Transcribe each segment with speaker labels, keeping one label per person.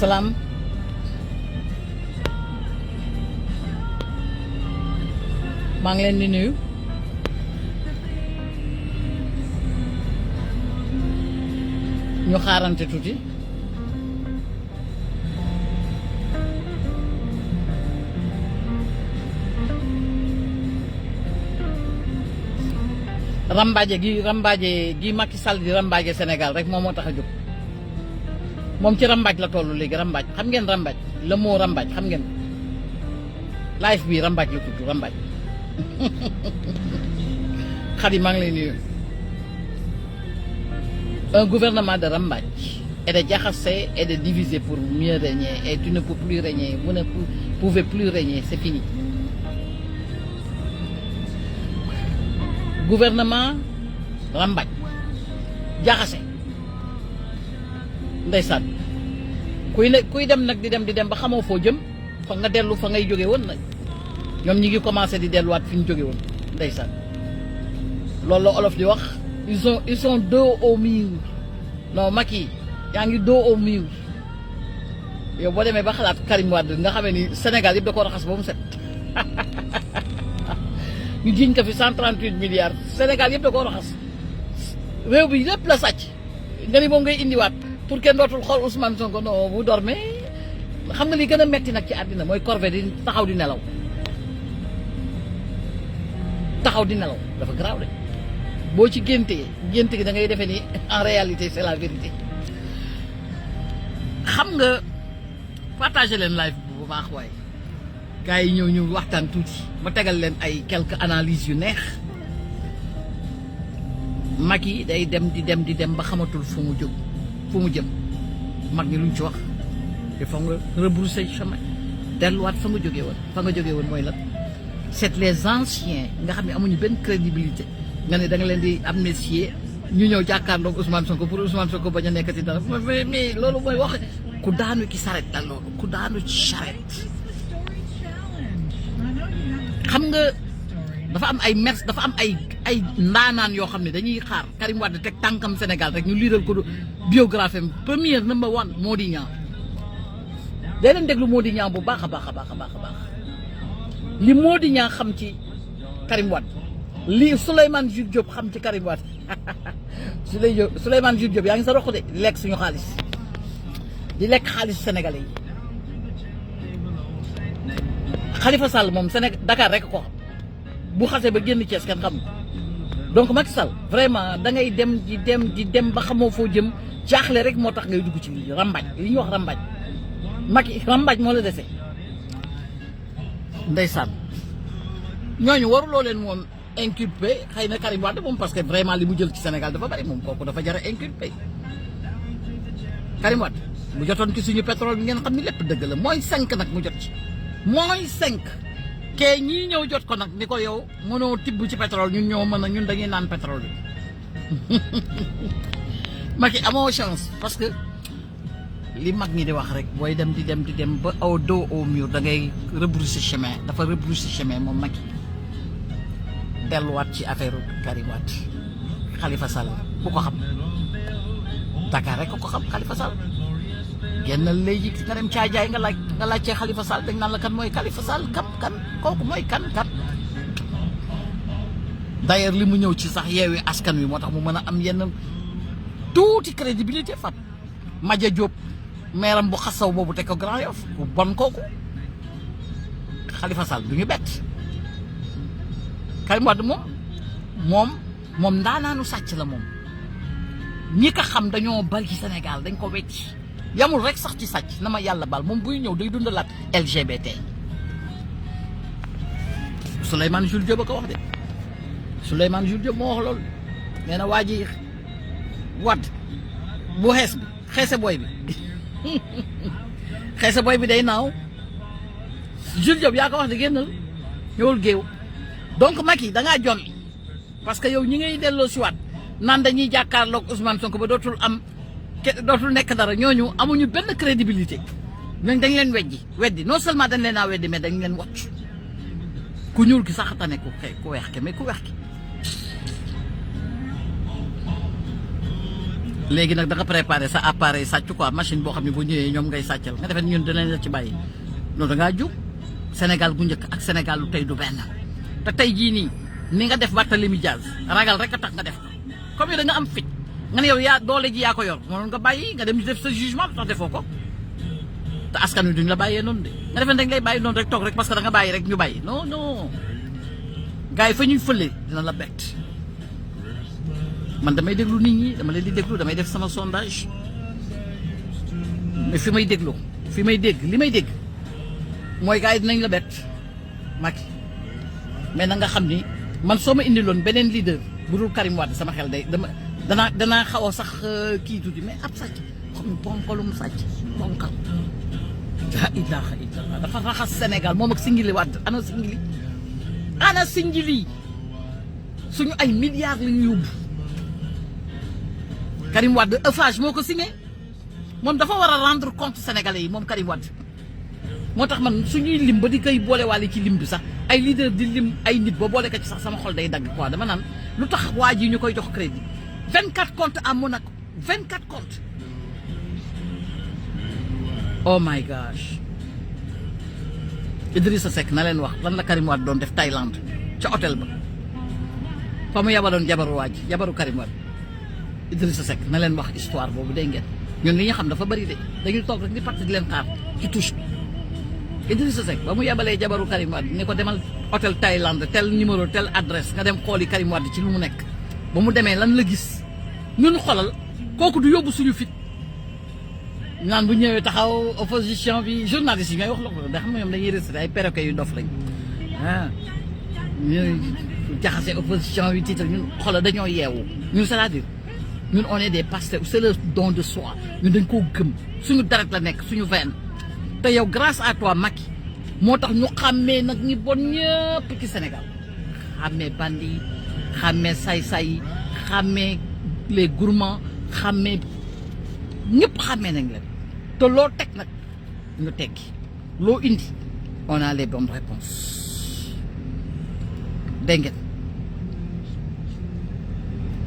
Speaker 1: salaam maa ngi leen di nuyu ñu xaarante tuuti rambaaje gi Macky Sall di rambaaje Sénégal rek moom moo tax a jóg moom ci rambaaj la toll léegi rambaaj xam ngeen rambaaj le mot rambaaj xam ngeen life bi rambaaj la tudd rambaaj xarit maa ngi lay nuyu un gouvernement de rambaaj et de jaxase et de diviser pour mieux régner et tu ne peux plus régner vous ne pouvez plus régner c'est fini gouvernement rambaaj jaxase ndeysaan kuy dem nag di dem ba xamoo foo jëm fa nga dellu fa ngay jóge woon nag ñoom ñi ngi commencé di delluwaat fi ñu jóge woon ndeysaan loolu la olof di wax ils sont dos au mur non Macky yaa ngi dos au mur yow boo demee ba xalaat Karim Wade nga xamee ni Sénégal yëpp da ko raxas ba mu set ñu jiñ ko fi 138 milliards Sénégal yëpp da ko raxas réew bi lépp la sàcc nga ni moom ngay indiwaat pour kenn dootul xool Ousmane Sonko non bu dormez xam nga li gën a metti nag ci àddina mooy corvée di taxaw di nelaw dafa garaaw de boo ci gént gi da ngay defee ni en réalité c'est la vérité xam nga partagé leen live bu baax waaye gars yi ñëw ñu waxtaan tuuti ma tegal leen ay quelques analyses yu neex Macky day dem di dem ba xamatul fu mu jëm mag ñi luñ ci wax il faut nga rebrousser chemin delluwaat fa nga jógee woon mooy lan c'est les anciens nga xam ne amuñu benn crédibilité nga ne da nga leen di amnistier ñu ñëw jàkkaarloog Ousmane Sonko pour Ousmane Sonko bañ a nekkati dara mais loolu mooy wax ku daanu ci saret dal loolu ku daanu ci saret xam nga dafa am ay mers dafa am ay ndaanaan yoo xam ne dañuy xaar Karim Wade teg tànkam Sénégal rek ñu liiral ko biographie am première number one Mody Niang day leen déglu Mody Niang bu baax a baax li Mody Niang xam ci Karim Wade li Souleymane Jules Diop xam ci Karim Wade Souleymane Jules Diop yaa ngi sa roq de di lekk suñu xaalis di lekk xaalis sénégalais yi Khalifa Sall moom Sénégal Dakar rek ko xam bu xasee ba génn Thiès kenn xam donc Macky Sall vraiment da ngay di dem ba xamoo foo jëm jaaxle rek moo tax ngay dugg ci lii rambaaj li ñuy wax rambaaj Macky rambaaj moo la dese ndeysaan ñooñu waruloo leen woon inculpé xëy na Karim Wade moom parce que vraiment li mu jël ci Sénégal dafa bari moom kooku dafa jar a inculpé Karim Wade mu jotoon ci suñu pétrole bi ngeen xam ni lépp dëgg la mooy 5 nag mu jot ci mooy 5 kee ñii ñëw jot ko nag ni ko yow mënoo tibb ci pétrole ñun dañuy naan pétrole bi Macky amoo chance parce que li mag ñi di wax rek booy dem di dem ba au dos au mur da ngay rebrousser chemin dafa rebrousser chemin moom Macky delluwaat ci affaire Karim Wade Khalifa Sall ku ko xam Dakar rek ku ko xam Khalifa Sall génnal léegi nga dem caajaay nga laajtee Khalifa Sall dañ naan la kan mooy Khalifa Sall kan kooku mooy kan d'ailleurs li mu ñëw ci sax Yewwi Askan Wi moo tax mu mën a am yenn tuuti crédibilité fat Madia Diop meeram bu xasaw boobu te ko Grand Yoff ku bon kooku Khalifa Sall du ñu bett Karim Wade moom ndaanaanu sàcc la moom ñi ko xam dañoo bari ci Sénégal dañ ko wecci yamul rek sax ci sàcc na ma yàlla baal moom buy ñëw day dundalaat LGBT Souleymane Jules Diop a ko wax de Souleymane Jules Diop moo wax loolu nee na waa ji Wade bu xeese booy bi day naaw Jules Diop yaa ko wax de génnal ñëwul géew donc Macky da ngaa jommi parce que yow ñi ngay delloo si waat naan dañuy jàkkaarloog Ousmane Sonko ba dootul nekk dara ñooñu amuñu benn crédibilité ñooñu dañ leen weddi non seulement dañ leen a weddi mais dañ leen wàcc ku ñuul ki sax tane ku weex ki mais ku weex ki léegi nag da nga préparé sa appareil sàcc quoi machine boo xam ne bu ñëwee ñoom ngay sàccal nga defee ñun dinañ la ci bàyyi loolu da ngaa jug Sénégal bu njëkk ak Sénégal lu tey du benn te tey jii nii ni nga def Barthélémy Dias ragal rek a tax nga def ko comme yow da nga am fit nga ne yow yaa doole ji yaa ko yor mënoon nga bàyyi nga dem def sa jugement tax defoo ko te askan wi duñ la bàyyee noonu de nga defee dañ lay bàyyi noonu rek toog rek parce que da nga bàyyi rek ñu bàyyi non non gars yi fa ñuy fële dina la bett man damay déglu nit ñi dama leen di déglu damay def sama sondage mais fi may déglu fi may dégg li may dégg mooy gars yi dinañ la bett Macky mais na nga xam ni man soo ma indiloon beneen leader bu dul Karim Wade sama xel day danaa xaw a sax kii tuuti mais ab sàcc xam nga ponkalum sàcc ponkal la ilaha illallah dafa raxas Sénégal moom ak Sindiély Wade ana Sindiély suñu ay milliards la ñu yóbbu Karim Wade Eiffage moo ko signé moom dafa war a rendre compte sénégalais yi moom Karim Wade moo tax man suñuy lim ba di koy boolewaale ci lim bi sax ay leader di lim ay nit ba boole ko ci sax sama xol day dagg quoi dama naan lu tax waa ji ñu koy jox crédit 24 comptes à Monaco 24 comptes oh my gosh Idrissa Seck na leen wax lan la Karim Wade doon def Thaïlande ca hôtel ba fa mu yabaloon jabaru waa ji jabaru Karim Wade Idrissa Seck na leen wax histoire boobu dégg ngeen ñun li ñu xam dafa bari de dañuy toog rek di parti di leen xaar ci touche bi Idrissa Seck ba mu yabalee jabaru Karim Wade ni ko demal hôtel Thaïlande tel numéro tel adresse nga dem xooli Karim Wade ci lu mu nekk ba mu demee lan la gis ñun xolal kooku du yóbbu suñu fit naan bu ñëwee taxaw opposition bi journaliste yi ngay wax la ko da xam nga ñoom dañuy resté ay perroquet yu dof lañ ñu jaxase opposition bi tiital ñun xolal dañoo yeewu ñun c'est-à-dire ñun on est des pasteurs c'est le don de soi ñun dañ koo gëm suñu deret la nekk suñu veine te yow grâce à toi Macky moo tax ñu xàmmee nag ñi bon ñëpp ci Sénégal xàmmee bandi yi xàmmee say-say yi xàmmee les gourmands xàmmee ñëpp xàmmee nañ leen te loo teg nag ñu teggi loo indi on a les bonnes réponses dégg ngeen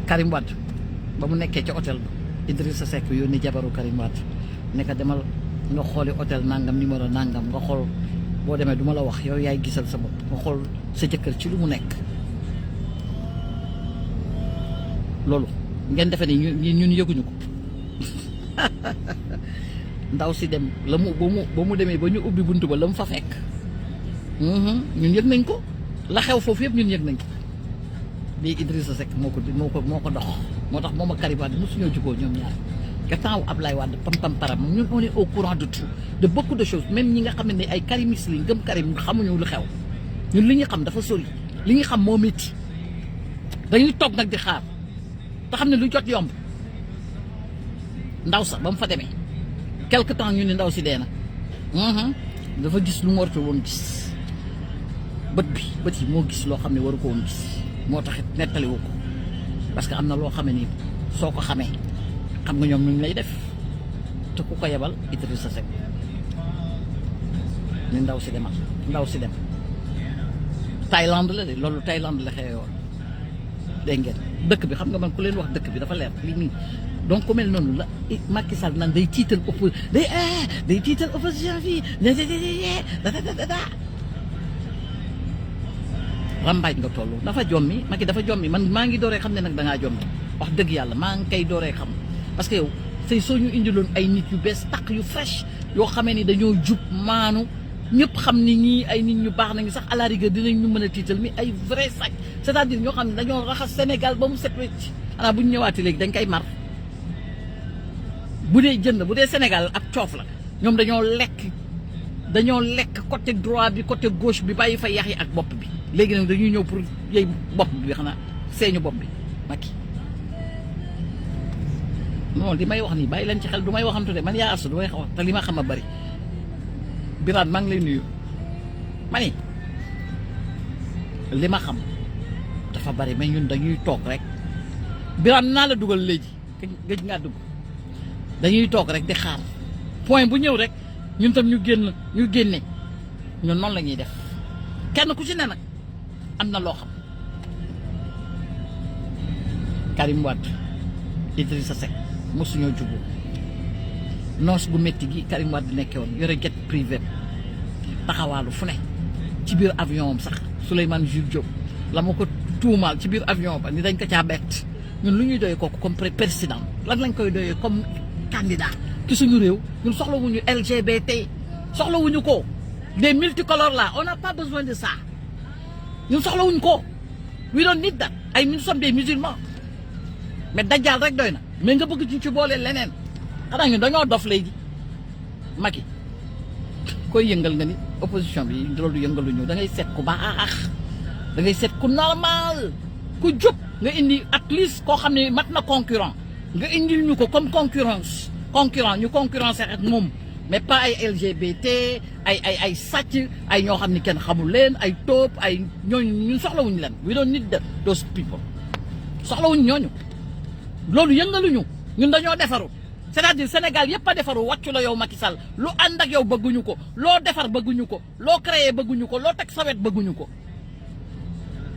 Speaker 1: Karim Wade ba mu nekkee ca hôtel ba Idrissa Seck yónni jabaru Karim Wade ne ko demal nga xooli hôtel nangam numéro nangam nga xool boo demee du ma la wax yow yaay gisal sa bopp nga xool sa jëkkër ci lu mu nekk loolu ngeen defe ni ñun yëguñu ko ndaw si dem la mu ba mu demee ba ñu ubbi buntu ba la mu fa fekk ñun yëg nañ ko la xew foofu yëpp ñun yëg nañ ko lii Idrissa Seck moo ko dox moo tax moom ak Karim Wade mosuñoo jubóo ñoom ñaar que temps wu Ablaye Wade pam param ñun on est au courant de tout de beaucoup de choses même ñi nga xam ne ay karimistes lañ gëm Karim xamuñu lu xew ñun li ñu xam dafa sori li ñu xam moo métti dañuy toog nag di xaar te xam ne lu jot yomb ndaw sax ba mu fa demee quelque temps ñu ne ndaw si dee na dafa gis lu mu waratu woon gis bët yi moo gis loo xam ne waru ko woon gis moo taxit nettaliwu ko parce que am na loo xam ne nii soo ko xamee xam nga ñoom ñu lay def te ku ko yebal Idrissa Seck ni ndaw si dem Thaïlande la de loolu Thaïlande la xewe woon dégg ngeen dëkk bi xam nga man ku leen wax dëkk bi dafa leer lii nii donc ku mel noonu la Macky Sall naan day tiital opposition fii rambaaj nga toll dafa jommi Macky dafa jommi man maa ngi dooree xam ne nag dangaa jommi wax dëgg yàlla maa ngi koy dooree xam parce que yow say soo ñu indiloon ay nit yu bees tàq yu fresh yoo xamee ni dañoo jub maanu ñëpp xam ni ñii ay nit ñu baax nañu sax à la rigueur dinañ ñu mën a tiital mi ay vrai sac c'est-à-dire ñoo xam ne dañoo raxas Sénégal ba mu set wecc xanaa bu ñu ñëwaatee léegi dañ koy mar bu dee jënd bu dee Sénégal ab coof la ñoom dañoo lekk côté droit bi côté gauche bi bàyyi fa yax yi ak bopp bi léegi nag dañuy ñëw pour yey bopp bi xanaa seeñu bopp bi Macky non li may wax nii bàyyi leen ci xel du may waxantu de man yaa arsu du may wax te li ma xam a bari Birane maa ngi lay nuyu ma ni li ma xam dafa bari mais ñun dañuy toog rek Birane naa la dugal léegi gëj ngaa dugg dañuy toog rek di xaar point bu ñëw rek ñun tam ñu génne ñun noonu la ñuy def kenn ku ci ne nag am na loo xam Karim Wade Idrissa Seck mosuñoo juboo noos gu métti gi Karim Wade nekkee woon yore jet privé taxawaalu fu ne ci biir avion am sax Souleymane Jules Diop la ma ko tuumaal ci biir avion ba ni dañ ko caa bett ñun lu ñuy doyee kooku comme président lan lañ koy doyee comme candidat ci suñu réew ñun soxlawuñu LGBT soxlawuñu ko des multicolores là on n'a pas besoin de ça ñun soxlawuñu ko we don't need that ay nous sommes des musulmans mais dajjaal rek doy na mais nga bëgg ci boole leneen xanaa ñun dañoo dof léegi Macky koy yëngal nga ni opposition bi loolu yëngaluñu da ngay seet ku baax da ngay seet ku normal ku jub nga indi at least koo xam ne mat na concurrent nga indil ñu ko comme concurrent ñu concurrencer ak moom mais pas ay LGBT ay sàcc ay ñoo xam ne kenn xamul leen ay toop ay ñooñu ñun soxlawuñu leen we don't need those people soxlawuñu ñooñu loolu yëngaluñu ñun dañoo defaru c'est-à-dire Sénégal yëpp a defaru wàccu la yow Macky Sall lu ànd ak yow bëgguñu ko loo defar bëgguñu ko loo créé bëgguñu ko loo teg sawet bëgguñu ko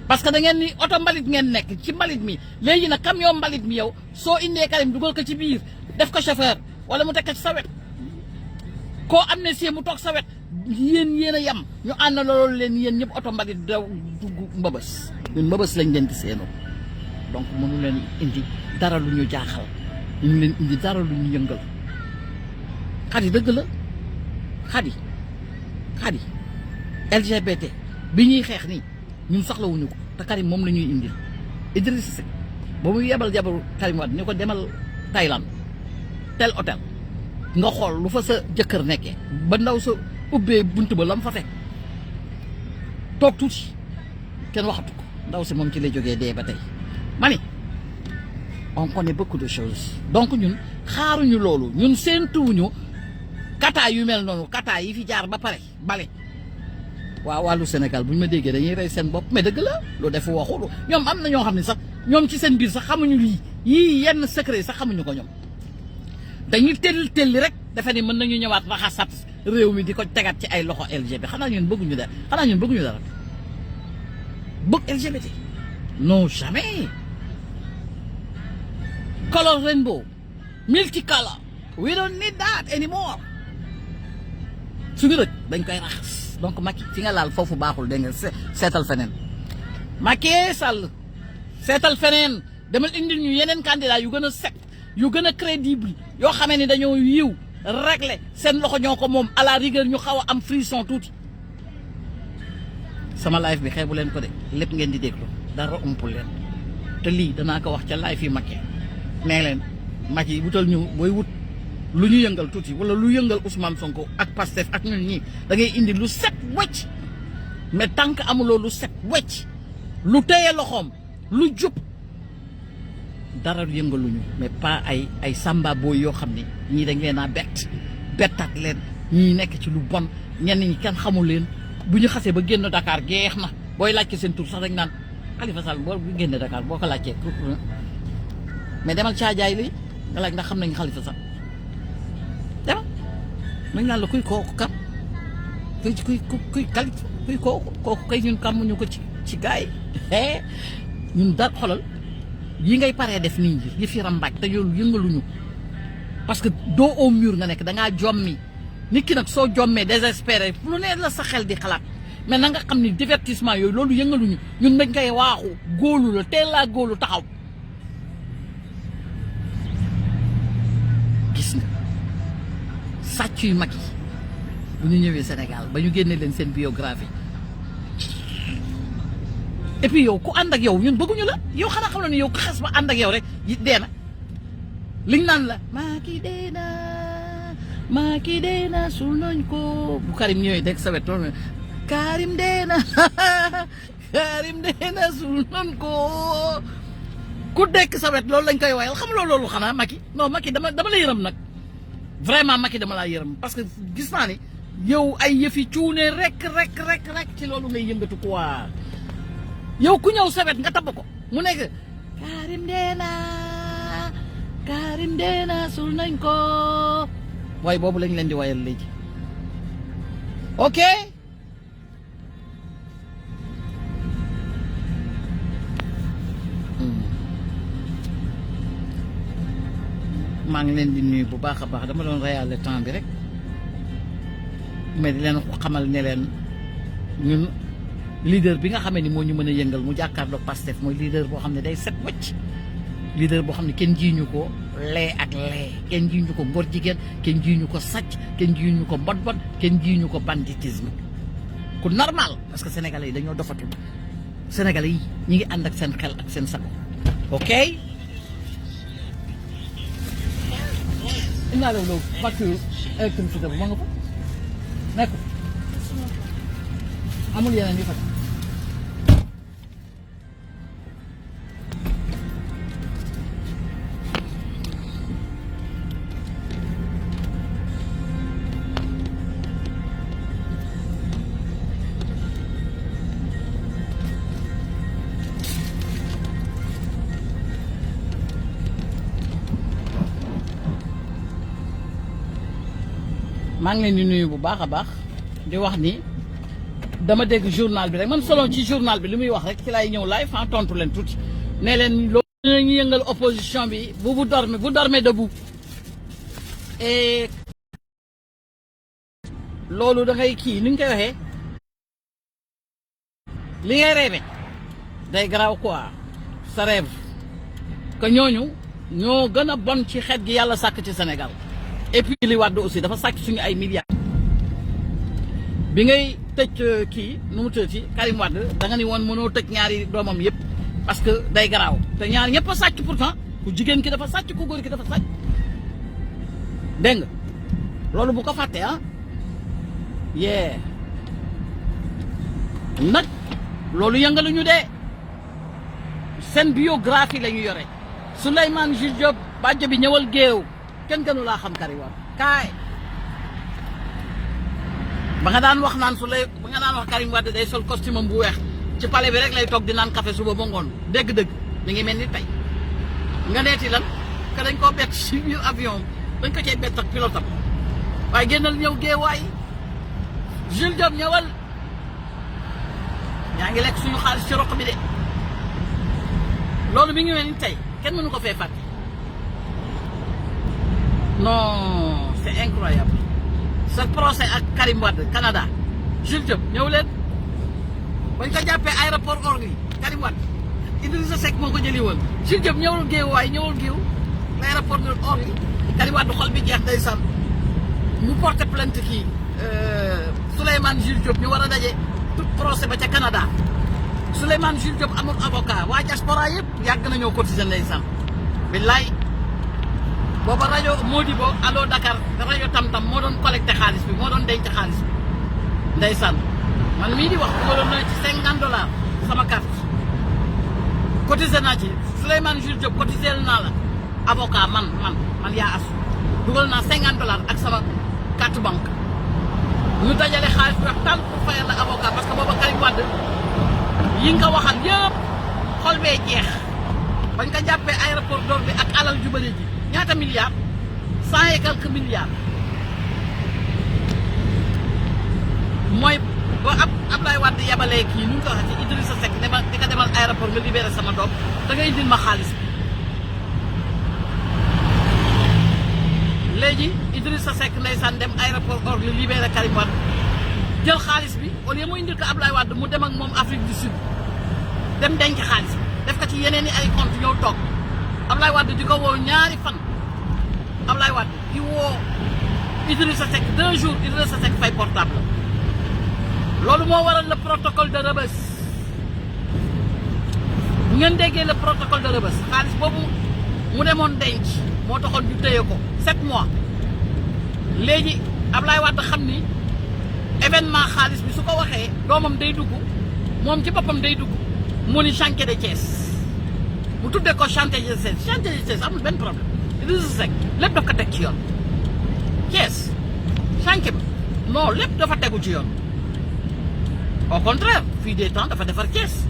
Speaker 1: parce que da ngeen ni oto mbalit ngeen nekk ci mbalit mi léegi nag camion mbalit mi yow soo indee Karim dugal ko ci biir def ko chauffeur wala mu teg ko ci sawet koo am ne si mu toog sawet yéen a yem ñu ànd loolu leen yéen ñëpp oto mbalit daw dugg mbëbës ñun mbëbës lañ leen di seenoo donc mënu leen indi dara lu ñu jaaxal ñu leen indi dara lu ñu yëngal xadi dëgg la xadi LGBT bi ñuy xeex nii ñun soxlawuñu ko te Karim moom la ñuy indil Idrissa Seck ba muy yebal jabaru Karim Wade ñu ko demal Thaïlande tel hôtel nga xool lu fa sa jëkkër nekkee ba ndaw sa ubbee bunt ba la mu fa fekk toog tuuti kenn waxatu ko ndaw si moom ci lay jógee dee ba tey ma ni on connaît beaucoup de choses donc ñun xaaruñu loolu ñun séentuwuñu kata yu mel noonu kata yi fi jaar ba pare bale waaw wàllu Sénégal bu ñu ma déggee dañuy rey seen bopp mais dëgg la lu def waxu ñoom am na ñoo xam ne sax ñoom ci seen biir sax xamuñu lii yii yenn secret sax xamuñu ko ñoom dañuy telli rek defe ni mën nañu ñëwaat raxasat réew mi di ko tegaat ci ay loxo LGBT xanaa ñun bëgguñu dara bëgg LGBT non jamais color rainbow multicolor we don't need that anymore suñu rëj dañ koy raxas donc Macky fi nga laal foofu baaxul dégg nga seetal feneen Macky Sall seetal feneen demal indil ñu yeneen candidat yu gën a set yu gën a crédible yoo xamee ni dañoo yiw réglé seen loxo ñoo ko moom à la rigueur ñu xaw a am frisson tuuti sama live bi xeebu leen ko de lépp ngeen di déglu dara umpul leen te lii danaa ko wax ca live yi Macky nee leen Macky wutal ñu booy wut lu ñu yëngal tuuti wala lu yëngal Ousmane Sonko ak Pastef ak ñun ñii da ngay indi lu set wecc mais tant que amuloo lu set wecc lu téye loxoom lu jub dara yëngaluñu mais pas ay samba booy yoo xam ni ñii dañ leen a bettaat leen ñii nekk ci lu bon ñenn ñi kenn xamul leen bu ñu xasee ba génn Dakar geex na booy laajte seen tur sax dañ naan Khalifa Sall boo génne Dakar boo ko laajtee mais demal caajaay li nga laaj ndax xam nañ Khalifa Sall demal nañ naan la kuy kooku kam kuy Khalifa kuy kooku kay ñun kàmmuñu ko ci gaay yi ñun daal xolal yi ngay paree def nii yi fi rambaaj te yoolu yëngaluñu parce que doo au mur nga nekk dangaa jommi nit ki nag soo jommee désespéré lu ne la sa xel di xalaat mais na nga xam ni divertissement yooyu loolu yëngaluñu ñun dañ koy waaxu góolu la teel laa góolu taxaw gis nga sàcc yu mag yi bu ñu ñëwee Sénégal ba ñu génne leen seen biographie et puis yow ku ànd ak yow ñun bëgguñu la yow xanaa xam na ni yow ku xas ba ànd ak yow rek dee na liñ naan la Macky dee na suul nañ ko bu Karim ñëwee dégg sa wet tool Karim dee na suul nañ ko ku dekk sa wet loolu lañ koy wayal xam loolu xanaa Macky non Macky dama la yërëm nag vraiment Macky dama laa yërëm parce que gis naa ni yow ay yëfi cuune rek ci loolu ngay yëngatu quoi yow ku ñëw sa wet nga tabb ko mu nekk Karim dee na suul nañ ko waaye boobu lañ leen di wayal léegi ok maa ngi leen di nuyu bu baax a baax dama doon reyaale temps bi rek mais di leen xamal ne leen ñun leader bi nga xamee ni moo ñu mën a yëngal mu jàkkaarloog Pastef mooy leader boo xam ne day set wëcc leader boo xam ne kenn jiiñu ko lee ak lee kenn jiiñu ko ngor jigéen kenn jiiñu ko sàcc kenn jiiñu ko mbot mbot kenn jiiñu ko banditisme ku normal parce que sénégalais yi dañoo dofatul sénégalais yi ñi ngi ànd ak seen xel ak seen sago ok inaa loolu facture électricité bu ma nga fa nekk amul yeneen yu fa maa ngi leen di nuyu bu baax a baax di wax ni dama dégg journal bi rek man selon ci journal bi li muy wax rek ci lay ñëw live fan tontu leen tuuti ne leen loolu ñu yëngal opposition bi vous dormez debout et loolu da ngay kii ni ñu koy waxee li ngay rêvé day garaaw quoi sa rêve que ñooñu ñoo gën a bon ci xeet gi yàlla sàkk ci Sénégal et puis li Wade aussi dafa sàcc suñu ay milliards bi ngay tëj kii nu mu tëj Karim Wade da nga ni woon mënoo tëj ñaari doomam yëpp parce que day garaaw te ñaar ñëpp a sàcc pourtant ku jigéen ki dafa sàcc ku góor ki dafa sàcc dégg nga loolu bu ko fàttee ah yee nag loolu yëngaluñu de seen biographie la ñu yore Souleymane Jules Diop bàjjo bi ñëwal géew kenn gënu laa xam Karim Wade kaay ba nga daan wax naan ba nga daan wax Karim Wade day sol costume am bu weex ci palais bi rek lay toog di naan café suba ba ngoon dégg-dégg mi ngi mel ni tey nga neeti lan que dañ koo bett ci biir avion dañ ko cee bett ak pilote am waaye génnal ñëw géewaay Jules Diop ñëwal yaa ngi lekk suñu xaalis ci roq bi de loolu mi ngi mel ni tey kenn mënu ko fee fàtte non c'est incroyable ce procès ak Karim Wade Canada Jules Diop ñëw leen bañ ko jàppee aéroport Orly Karim Wade Idrissa Seck moo ko jëli woon Jules Diop ñëwul géew waaye ñëwul géew l'aéroport de Orly Karim Wade xol bi jeex day san mu porté plainte kii Souleymane Jules Diop ñu war a daje tout procès ba ca Canada Souleymane Jules Diop amul avocat waa diaspora yëpp yàgg nañoo cotiser ndeysaan billaay booba rajo Modibo Allo Dakar rajo Tam-Tam moo doon collecté xaalis bi moo doon denc xaalis bi ndeysaan man mii di wax dugaloon na ci $50 sama carte cotisé naa ci Souleymane Jules Diop cotisé naa la avocat man yaa asu dugal naa $50 ak sama carte banque ñu dajale xaalis bi wax tant pour fayal la avocat parce que booba Karim Wade yi nga waxal yëpp xol bee jeex bañ ko jàppee aéroport d'Orly bi ak alal ju bëri ji ñaata milliards 100 et quelques milliards mooy ba Abdoulaye Wade yabalee kii nu ñu ko waxee ci Idrissa Seck ne ma di ko demal aéroport nga libéré sama doom da ngay indil ma xaalis bi léegi Idrissa Seck ndeysaan dem aéroport Orly libéré Karim Wade jël xaalis bi au lieu mu indil ko Abdoulaye Wade mu dem ak moom Afrique du Sud dem denc xaalis bi def ko ci yeneen i ay compte ñëw toog Abdoulaye Wade di ko woo ñaari fan Abdoulaye Wade di woo Idrissa Seck 2 jours Idrissa Seck fay portable loolu moo waral le protocole de Rebeuss bu ngeen déggee le protocole de Rebeuss xaalis boobu mu demoon denc moo taxoon ñu téye ko 7 mois léegi Abdoulaye Wade xam ni événement xaalis bi su ko waxee doomam day dugg moom ci boppam day dugg mu ni chantier de Thiès mu tuddee ko chantier de Thiès amul benn problème Idrissa Seck lépp daf ko teg ci yoon Thiès chantier bi non lépp dafa tegu ci yoon au contraire fii des temps dafa defar Thiès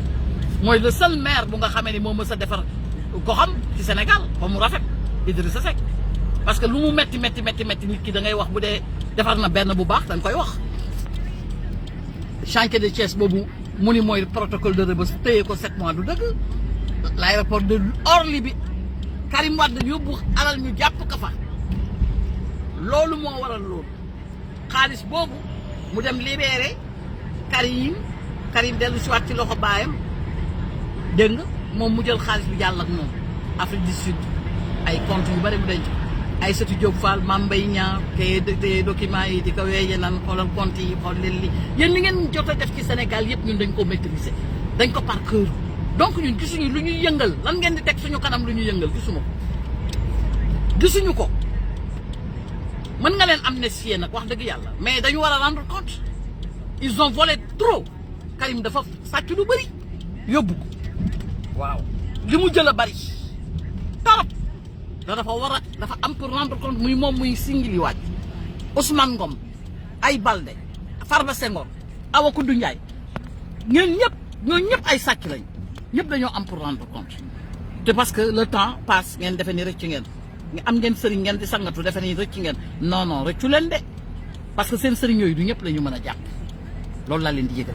Speaker 1: mooy le seul maire bu nga xamee ni moo mës a defar ko xam ci Sénégal ba mu rafet Idrissa Seck parce que lu mu metti nit ki da ngay wax bu dee defar na benn bu baax da nga koy wax chantier de Thiès boobu mu ni mooy protocole de Rebeuss téye ko 7 mois du dëgg l'aéroport de Orly bi Karim Wade yóbbu alal ñu jàpp ka fa loolu moo waral loolu xaalis boobu mu dem libéré Karim dellu si waat ci loxo baayam dégg nga moom mu jël xaalis bi jàll ak moom Afrique du Sud ay compte yu bari mu denc ay sëtu Diop Fall Mame Mbaye Niang te document yi di ko weeye nan xoolal compte yi xool leen li yéen li ngeen jot a def ci Sénégal yëpp ñun dañ ko maîtriser dañ ko par cœur donc ñun gisuñu lu ñuy yëngal lan ngeen di teg suñu kanam lu ñuy yëngal gisuñu ko mën nga leen amnistier nag wax dëgg yàlla mais dañu war a rendre compte ils ont volé trop Karim dafa sàcc lu bëri yóbbu ko waaw li mu jël a bëri torop dafa am pour rendre compte muy moom muy Sindiély Wadj Ousmane Ngom ay Balde Farba Senghor Awa Koudou Ndiaye ñooñu ñëpp ay sàcc lañ ñëpp dañoo am pour rendre compte te parce que le temps passe ngeen defe ni rëcc ngeen nga am ngeen sëriñ ngeen di sangatu defe ni rëcc ngeen non rëccu leen de parce que seen sëriñ yooyu du ñëpp la ñu mën a jàpp loolu laa leen di yëgal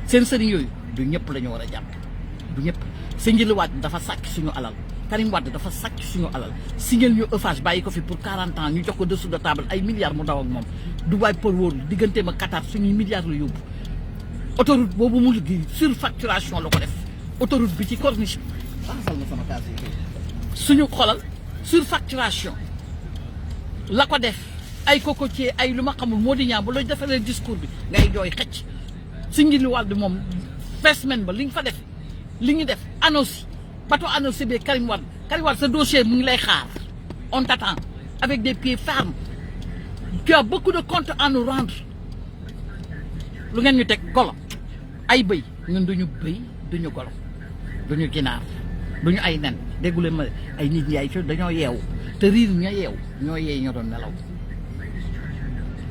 Speaker 1: seen sëriñ yooyu du ñëpp la ñu war a jàpp du ñëpp Sindiély Wadj dafa sàcc suñu alal Karim Wade dafa sàcc suñu alal si ngeen ñu Eiffage bàyyi ko fi pour 40 ans ñu jox ko dessous de table ay milliards mu daw ak moom Dubaï Port World digganteem ak Qatar suñuy milliards la yóbbu autoroute boobu mu liggéey surfacturation la ko def autoroute bi ci corniche baxasal na sama case yi suñu xolal surfacturation la ko def ay cocotier ay lu ma xamul moo di ñaan bu la defalee discours bi ngay jooy xëcc Sindiély Wadj moom fesmen ba li nga fa def li ñu def ANOCI bateau ANOCI bi Karim Wade sa dossier mu ngi lay xaar on t'attend avec des pieds fermes tu as beaucoup de comptes à nous rendre lu ngeen ñu teg golo ay bëy ñun duñu bëy duñu golo duñu ginaar duñu ay nen déggule ma ay nit ñi ay ci dañoo yeewu te riir ña yeewu ñoo yeey ñoo doon nelaw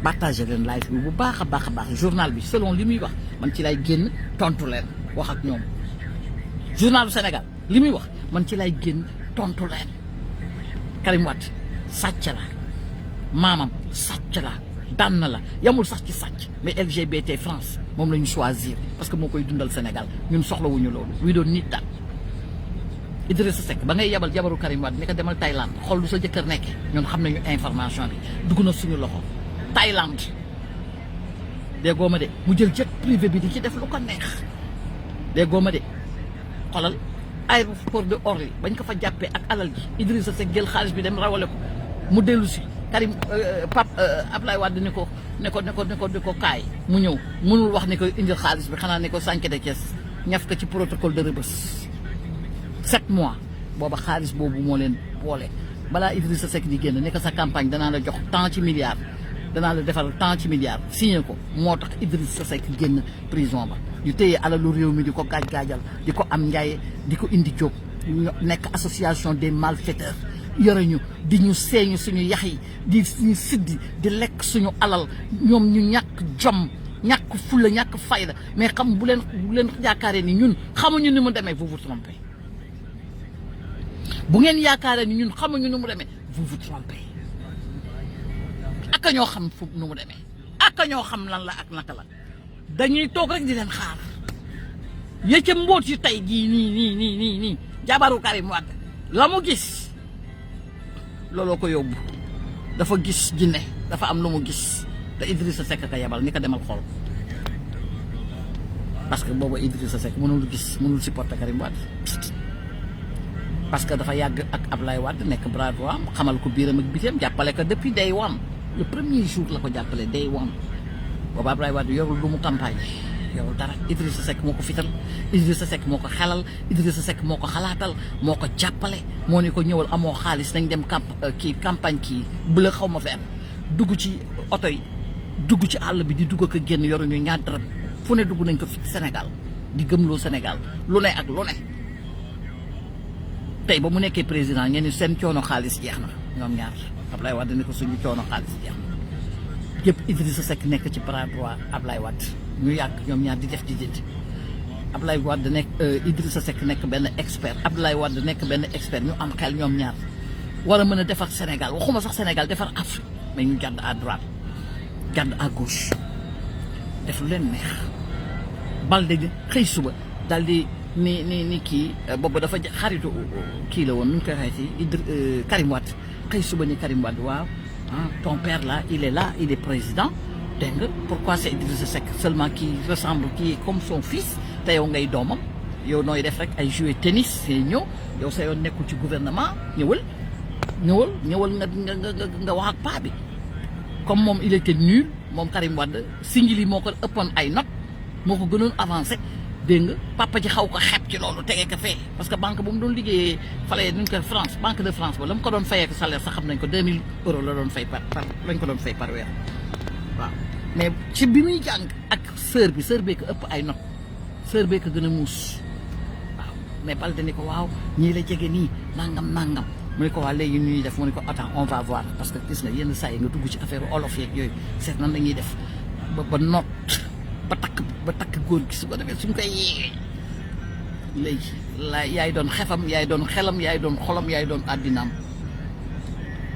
Speaker 1: partagé leen live bi bu baax a baax journal bi selon li muy wax man ci lay génn tontu leen wax ak ñoom journal du Sénégal li muy wax man ci lay génn tontu leen Karim Wade sàcc la maamam sàcc la daan na la yamul sax ci sàcc mais LGBT France moom la ñu choisir parce que moo koy dundal Sénégal ñun soxlawuñu loolu wi doon nit daal Idrissa Seck ba ngay yebal jabaru Karim Wade ni ko demal Thaïlande xool lu sa jëkkër nekkee ñun xam nañu information bi dugg na suñu loxo Thaïlande déggoo ma de mu jël jet privé bi di ci def lu ko neex déggoo ma de xoolal aéroport de Orly bañ ko fa jàppee ak alal ji Idrissa Seck jël xaalis bi dem rawale ko mu dellu si Karim Ablaye Wade ni ko kaay mu ñëw mënul wax ni ko indil xaalis bi xanaa ni ko sànq de Thiès ñaf ko ci protocole de Rebeuss 7 mois booba xaalis boobu moo leen boole balaa Idrissa Seck di génn ne ko sa campagne danaa la jox tant ci milliards danaa la defal tant ci milliards signé ko moo tax Idrissa Seck génn prison ba ñu téye alalu réew mi di ko gaaj-gaajal di ko am njaay di ko indi jóob nekk association des malfaiteurs yore ñu di ñu seeñu suñu yax yi di ñu siddi di lekk suñu alal ñoom ñu ñàkk jom ñàkk fulla ñàkk fayda mais xam bu leen yaakaaree ni ñun xamuñu ni mu demee vous vous trompez bu ngeen yaakaaree ni ñun xamuñu ni mu demee vous vous trompez ak ñoo xam fu nu mu demee ak ñoo xam lan la ak naka la dañuy toog rek di leen xaar yëcca mbóot yu tey jii nii jabaru Karim Wade la mu gis looloo ko yóbbu dafa gis jinne dafa am lu mu gis te Idrissa Seck ka yebal ni ko demal xool parce que boobu Idrissa Seck mënul supporter Karim Wade parce que dafa yàgg ak Ablaye Wade nekk bras droit xamal ko biiram ak bitam jàppale ko depuis day one le premier jour la ko jàppale day one boobu Ablaye Wade yorul lu mu campagne yorul dara Idrissa Seck moo ko fital Idrissa Seck moo ko xelal Idrissa Seck moo ko xalaatal moo ko jàppale moo ne ko ñëwal amoo xaalis nañ dem campagne kii bleu xaw ma fenn dugg ci oto yi dugg ci àll bi di dugg ak génn yoruñu ñaar dërëm fu ne dugg nañ ko fi Sénégal di gëmloo Sénégal lu ne ak lu ne tey ba mu nekkee président ngeen ni seen coono xaalis jeex na ñoom ñaar Ablaye Wade ni ko suñu coono xaalis jeex na yëpp Idrissa Seck nekk ci bras droit Ablaye Wade ñu yàgg ñoom ñaar di def di jënd Ablaye Wade nekk Idrissa Seck nekk benn expert Ablaye Wade nekk benn expert ñu am xel ñoom ñaar war a mën a defar Sénégal waxuma sax Sénégal defar Afrique mais ñu jàdd à droite jàdd à gauche def lu leen neex Balde xëy suba daal di ni kii boobu dafa xaritu kii la woon nu ñu koy waxee ci Karim Wade xëy suba ni Karim Wade waaw ton père là il est président dégg nga pourquoi c'est Idrissa Seck seulement qui ressemble qui est comme son fils te yow ngay doomam yow nooy def rek ay jouer tennis see ñëw yow sa yoon nekkul ci gouvernement ñëwal nga wax ak paa bi comme moom il était nul moom Karim Wade Sindiély moo ko ëppoon ay notes moo ko gënoon avancé dégg nga papa ji xaw ko xeeb ci loolu tegee ko fee parce que banque bu mu doon liggéeyee fale nuñ ko France banque de France ba la mu ko doon fayee ko salaire sax xam nañ ko 2000 euros la doon fay par lañ ko doon fay par weer waaw mais ci bi muy jàng ak sœur bee ko ëpp ay notes sœur bee ko gën a muus waaw mais Balde ni ko waaw ñii la jege nii nangam mu ne ko waa léegi ñuy def mu ne ko attends on va voir parce que gis nga yenn saa yi nga dugg ci affaire olof yeeg yooyu seet nan la ñuy def ba noot ba takk góor gi su ko defee suñ koy yee léegi yaay doon xefam yaay doon xelam yaay doon xolam yaay doon àddinaam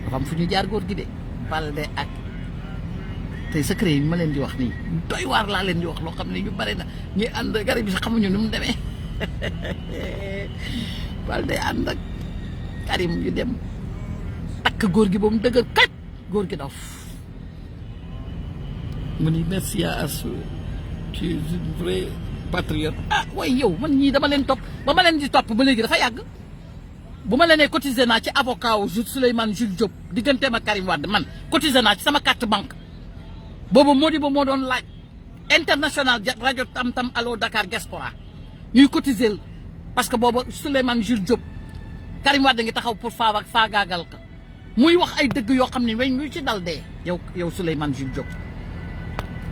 Speaker 1: dafa am fu ñu jaar góor gi de Balde ak tey secret yi ma leen di wax nii doy waar laa leen di wax loo xam ne ñu bare na ñuy ànd garab bi sax xamuñu ni mu demee Balde ànd ak Karim yu dem takk góor gi ba mu dëgër kaj góor gi dof mu ni merci à Assou tu es une vraie patriote waaye yow man ñii dama leen topp ba ma leen di topp ba léegi dafa yàgg bu ma leen nee cotisé naa ci avocat wu Souleymane Jules Diop digganteem ak Karim Wade man cotisé naa ci sama carte banque boobu Modibo moo doon laaj international rajo tam allo Dakar Diaspora ñuy cotiser parce que boobu Souleymane Jules Diop Karim Wade ngi taxaw pour faagaagal ka muy wax ay dëgg yoo xam ne weñ ñu ci dal dee yow Souleymane Jules Diop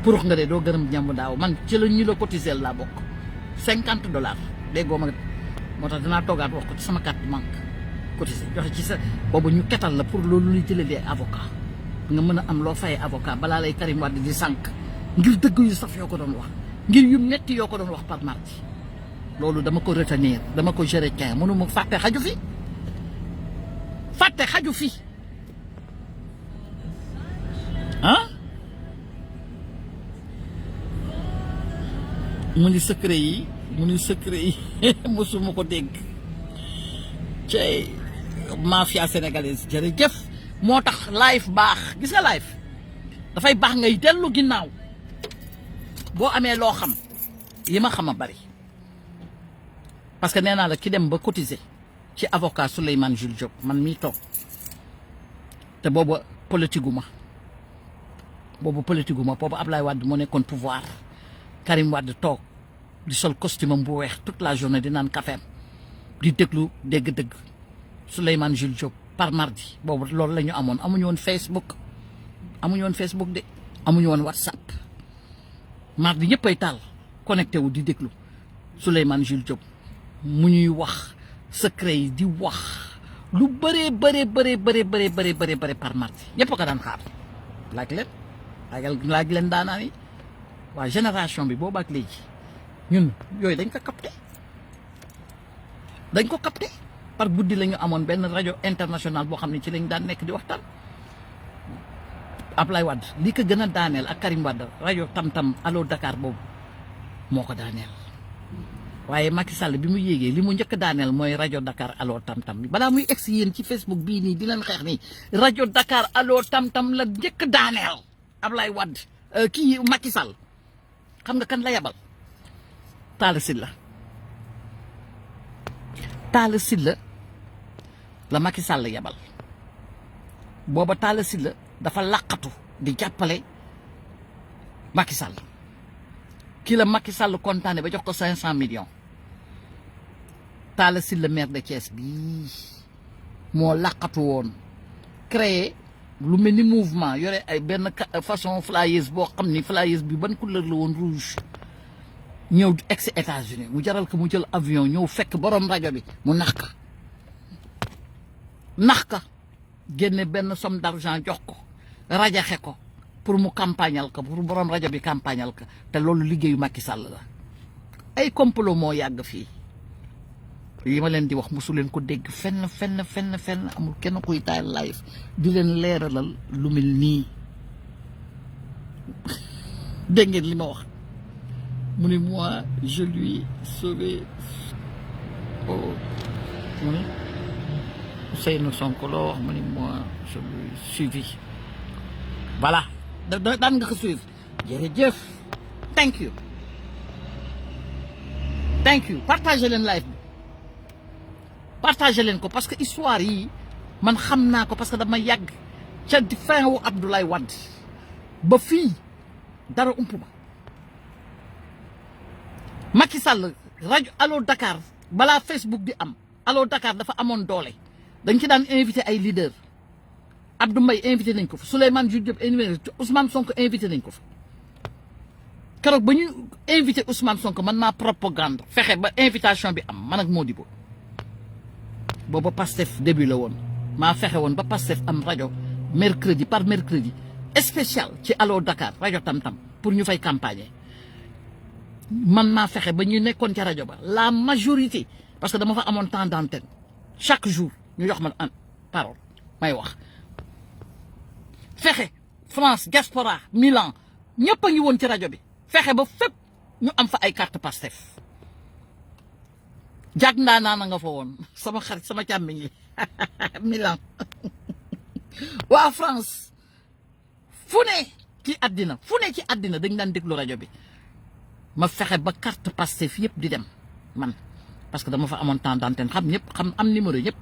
Speaker 1: pour nga de doo gërëm ñamb daaw man ci la ñu la cotiser laa bokk $50 déggoo ma moo tax dinaa toogaat wax ko ci sama carte banque cotiser joxe ci sa boobu ñu ketal la pour loolu luy jëlee des avocat nga mën a am loo fayee avocat balaa lay Karim Wade di sànq ngir dëgg yu saf yoo ko doon wax ngir yu metti yoo ko doon wax par mardi loolu dama ko retenir dama ko gérer tiens mënu ma fàtte xaju fi mu ni secret yi mosuma ko dégg ci mafia sénégalaise jërëjëf moo tax live baax gis nga live dafay baax ngay dellu ginnaaw boo amee loo xam yi ma xam a bari parce que nee naa la ki dem ba cotiser ci avocat Souleymane Jules Diop man mii toog te boobu politique gu ma boobu Ablaye Wade moo nekkoon pouvoir Karim Wade toog di sol costume am bu weex toute la journée di naan café di déglu dégg-dëgg Souleymane Jules Diop par mardi boobu loolu la ñu amoon amuñu woon Facebook de amuñu woon WhatsApp mardi ñëpp ay taal connecté wu di déglu Souleymane Jules Diop mu ñuy wax secret yi di wax lu bëree par mardi ñëpp ko daan xaar laaj leen daanaan yi waa génération bi boobu ak léegi ñun yooyu dañ ko capté par guddi la ñu amoon benn rajo international boo xam ne ci lañ daan nekk di waxtaan Ablaye Wade li ko gën a daaneel ak Karim Wade rajo tam allo Dakar boobu moo ko daaneel waaye Macky Sall bi mu yéegee li mu njëkk daaneel mooy rajo Dakar allo tam bi balaa muy egsi yéen ci Facebook bii nii di leen xeex nii rajo Dakar allo tam la njëkk daaneel Ablaye Wade kii Macky Sall xam nga kan la yabal Talla Sylla la Macky Sall yabal booba Talla Sylla dafa làqatu di jàppale Macky Sall kii la Macky Sall kontaane ba jox ko 500 millions Talla Sylla maire de Thiès bii moo làqatu woon créé lu mel ni mouvement yore ay benn façon flyers boo xam ni flyers bi ban couleur la woon rouge ñëw ex États-Unis mu jaral ko mu jël avion ñëw fekk borom rajo bi mu nax ka génne benn somme d'argent jox ko rajaxe ko pour mu campagnal ko pour borom rajo bi campagnal ko te loolu liggéeyu Macky Sall la ay complot moo yàgg fii yi ma leen di wax mosu leen ko dégg fenn amul kenn kuy taal live di leen leeralal lu mel nii dégg ngeen li ma wax mu ne moi je lui sauvé oh mu ne Ousseynou Sonko loo wax ma ni moi je l'ai suivi voilà daan nga ko suivre jërëjëf thank you partagez leen live bi partagez leen ko parce que histoire yi man xam naa ko parce que dama yàgg ca di fin wu Abdoulaye Wade ba fii dara ump ma Macky Sall rajo Allo Dakar balaa Facebook di am Allo Dakar dafa amoon doole dañ ci daan invité ay leader Abdou Mbaye invité nañ ko fa Souleymane Jules Diop invité Ousmane Sonko invité nañ ko fa keroog ba ñu invité Ousmane Sonko man maa propagande fexe ba invitation bi am man ak Modibo booba Pastef début la woon maa fexe woon ba Pastef am rajo mercredi par mercredi spécial ci Allo Dakar rajo Tam-Tam pour ñu fay campagne man maa fexe ba ñu nekkoon ca rajo ba la majorité parce que dama fa amoon temps d'antenne chaque jour ñu jox ma parole may wax fexe France diaspora Milan ñëpp a ngi woon ci rajo bi fexe ba fépp ñu am fa ay carte Pastef jag ndaa naa na nga fa woon sama xarit sama càmmiñ yi Milan waa France fu ne ci àddina dañ daan déglu rajo bi ma fexe ba carte Pastef yëpp di dem man parce que dama fa amoon temps d'antenne xam ñëpp xam am numéro ñëpp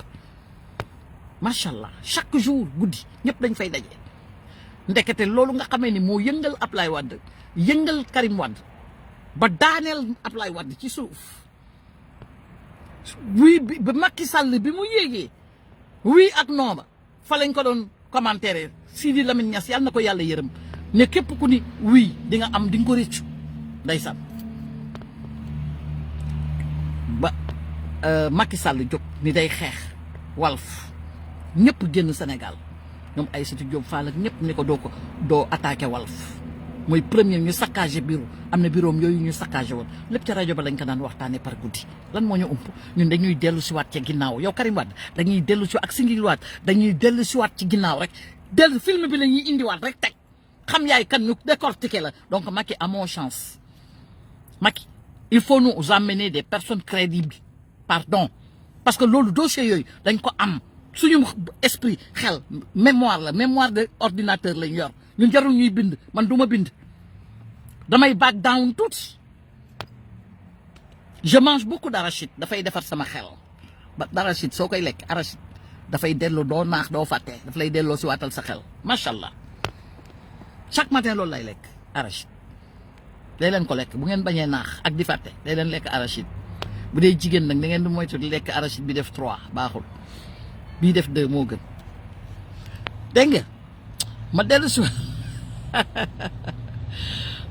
Speaker 1: macha allah chaque jour guddi ñëpp dañ fay daje ndekete loolu nga xamee ni moo yëngal Ablaye Wade yëngal Karim Wade ba daaneel Ablaye Wade ci suuf oui bi ba Macky Sall bi mu yéegee oui ak non ba fa lañ ko doon commentaire Sidi Lamine Niass yàlla na ko yàlla yërëm ne képp ku ni oui di nga am di nga ko réccu ndeysaan ba Macky Sall jóg ni day xeex Walf ñëpp génn Sénégal ñoom Aïssatou Diop Fall ak ñëpp ni ko doo attaqué Walf mooy premier ñu saccagé bureau am na bureau yooyu ñu saccagé woon lépp ca rajo ba lañ ko daan waxtaanee par guddi lan moo ñu ump ñun dañuy dellu si waat ca ginnaaw yow Karim Wade dañuy dellu si ak Singi Wade dañuy dellu si waat ci ginnaaw rek film bi la ñuy indiwaat rek teg xam yaay kan ñu décortiquer la donc Macky amoo chance Macky il faut nous amener des personnes crédibles pardon parce que loolu dossier yooyu dañ ko am suñu esprit xel mémoire de ordinateur lañ yor ñun jarul ñuy bind man du ma bind damay back down tuuti je mange beaucoup d'arachide dafay defar sama xel ba d'arachide soo koy lekk arachide dafay dellu doo naax doo fàtte daf lay delloo si waatal sa xel macha allah chaque matin loolu lay lekk arachide day leen ko lekk bu ngeen bañee naax ak di fàtte day leen lekk arachide bu dee jigéen nag da ngeen di moytu di lekk arachide bi def 3 baaxul bii def 2 moo gën dégg nga ma dellu si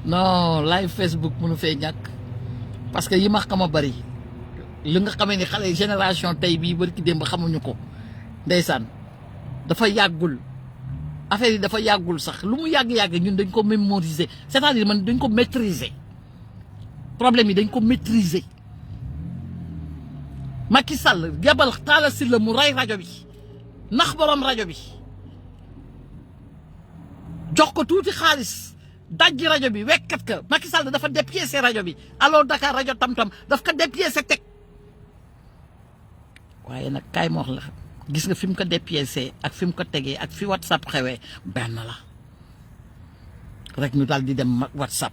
Speaker 1: non live Facebook mënu fee ñàkk parce que yi ma xam a bari li nga xamee ni xale génération tey bii bari ki démb xamuñu ko ndeysaan dafa yàggul affaire yi dafa yàggul sax lu mu yàgg-yàgg ñun dañ ko mémoriser c'est-à-dire man dañ ko maîtriser problème yi dañ ko maîtriser Macky Sall yabal Talla Sylla mu rey rajo bi nax borom rajo bi jox ko tuuti xaalis dajji rajo bi wekkat ka Macky Sall dafa dépiécé rajo bi Allo Dakar rajo Tam-Tam daf ko dépiécé teg waaye nag kaay ma wax la gis nga fi mu ko dépiécé ak fi mu ko tegee ak fi WhatsApp xewee benn la rek ñu daal di dem WhatsApp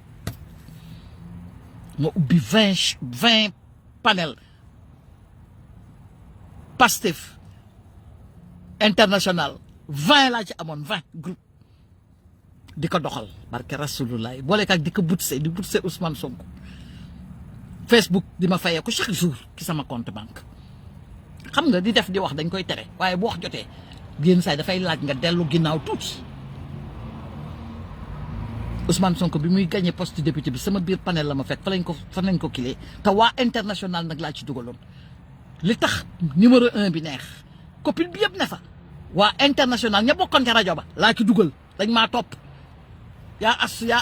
Speaker 1: nga ubbi 20 panel Pastef international 20 laa ci amoon 20 groupe di ko doxal barke rasulullah boole ak di ko butse Ousmane Sonko Facebook di ma fayee ko chaque jour ci sama compte banque xam nga di def di wax dañ koy tere waaye bu wax jotee génn saay dafay laaj nga dellu ginnaaw tuuti Ousmane Sonko bi muy gagné poste député bi sama biir panel la ma fekk fa lañ ko kilee te waa international nag laa ci dugaloon li tax numéro 1 bi neex copine bi yëpp ne fa waa international ña bokkoon ca rajo ba laa ci dugal dañ maa topp yaa